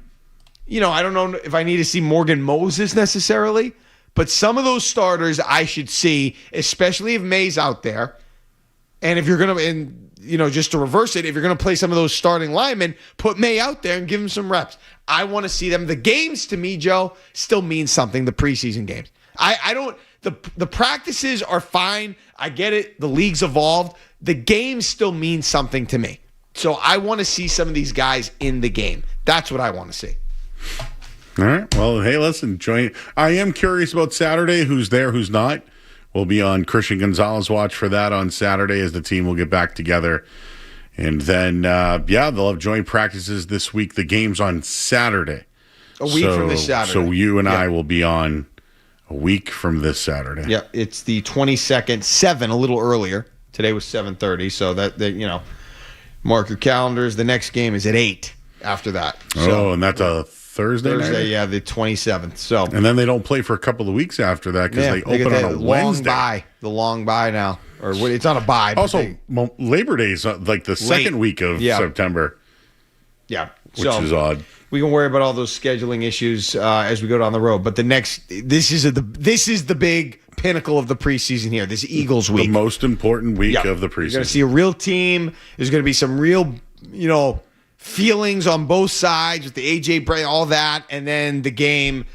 don't know if I need to see Morgan Moses necessarily, but some of those starters I should see, especially if May's out there. And if you're going to, just to reverse it, if you're going to play some of those starting linemen, put May out there and give him some reps. I want to see them. The games, to me, Joe, still mean something, the preseason games. The practices are fine. I get it. The league's evolved. The games still mean something to me. So I want to see some of these guys in the game. That's what I want to see. All right. Well, hey, listen, I am curious about Saturday. Who's there, who's not? We'll be on Christian Gonzalez watch for that on Saturday as the team will get back together. And then, they'll have joint practices this week. The game's on Saturday. A week from this Saturday. So you and I will be on A week from this Saturday. Yeah, it's the 22nd, 7, a little earlier. Today was 7:30, so that mark your calendars. The next game is at 8 after that. So, and that's a Thursday night? Yeah, the 27th. So, and then they don't play for a couple of weeks after that because they open on a Wednesday. The long bye now. Or it's not a bye. Also, Labor Day is like the second week of September. Yeah. Which is odd. We can worry about all those scheduling issues as we go down the road. But this is the big pinnacle of the preseason here. This Eagles week. The most important week of the preseason. You're going to see a real team. There's going to be some real, feelings on both sides with the A.J. Brown, all that. And then the game,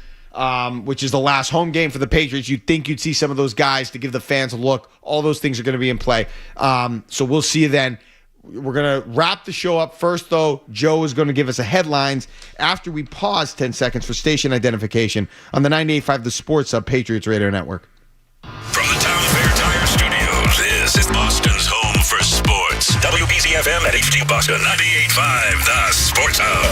which is the last home game for the Patriots. You'd think you'd see some of those guys to give the fans a look. All those things are going to be in play. So we'll see you then. We're going to wrap the show up. First, though, Joe is going to give us the headlines after we pause 10 seconds for station identification on the 98.5 The Sports Hub Patriots Radio Network. From the Town Fair Tire Studios, this is Boston's home for sports. WBZ-FM at HD Boston, 98.5 The Sports Hub.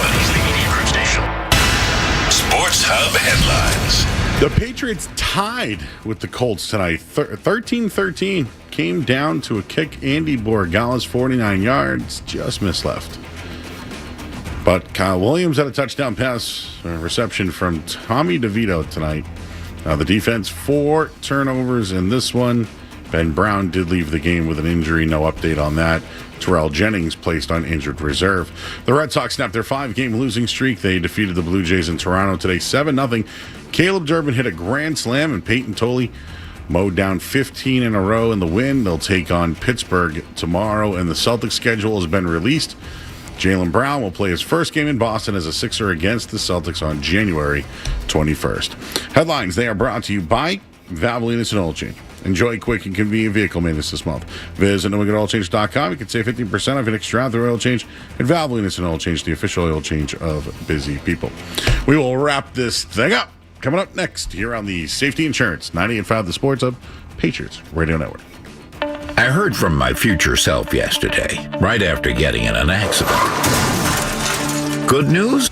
Sports Hub headlines. The Patriots tied with the Colts tonight, 13-13. Came down to a kick. Andy Borregales, 49 yards, just missed left. But Kyle Williams had a touchdown pass reception from Tommy DeVito tonight. The defense, 4 turnovers in this one. Ben Brown did leave the game with an injury. No update on that. Terrell Jennings placed on injured reserve. The Red Sox snapped their 5-game losing streak. They defeated the Blue Jays in Toronto today 7-0. Caleb Durbin hit a grand slam, and Peyton Tolley mowed down 15 in a row in the win. They'll take on Pittsburgh tomorrow, and the Celtics schedule has been released. Jaylen Brown will play his first game in Boston as a Sixer against the Celtics on January 21st. Headlines, they are brought to you by Valvoline Instant Oil Change. Enjoy quick and convenient vehicle maintenance this month. Visit NewEnglandOilChange.com. You can save 15% off your next round through oil change at Valvoline Instant Oil Change, the official oil change of busy people. We will wrap this thing up. Coming up next here on the Safety Insurance 98.5 The Sports Hub Patriots Radio Network. I heard from my future self yesterday, right after getting in an accident. Good news?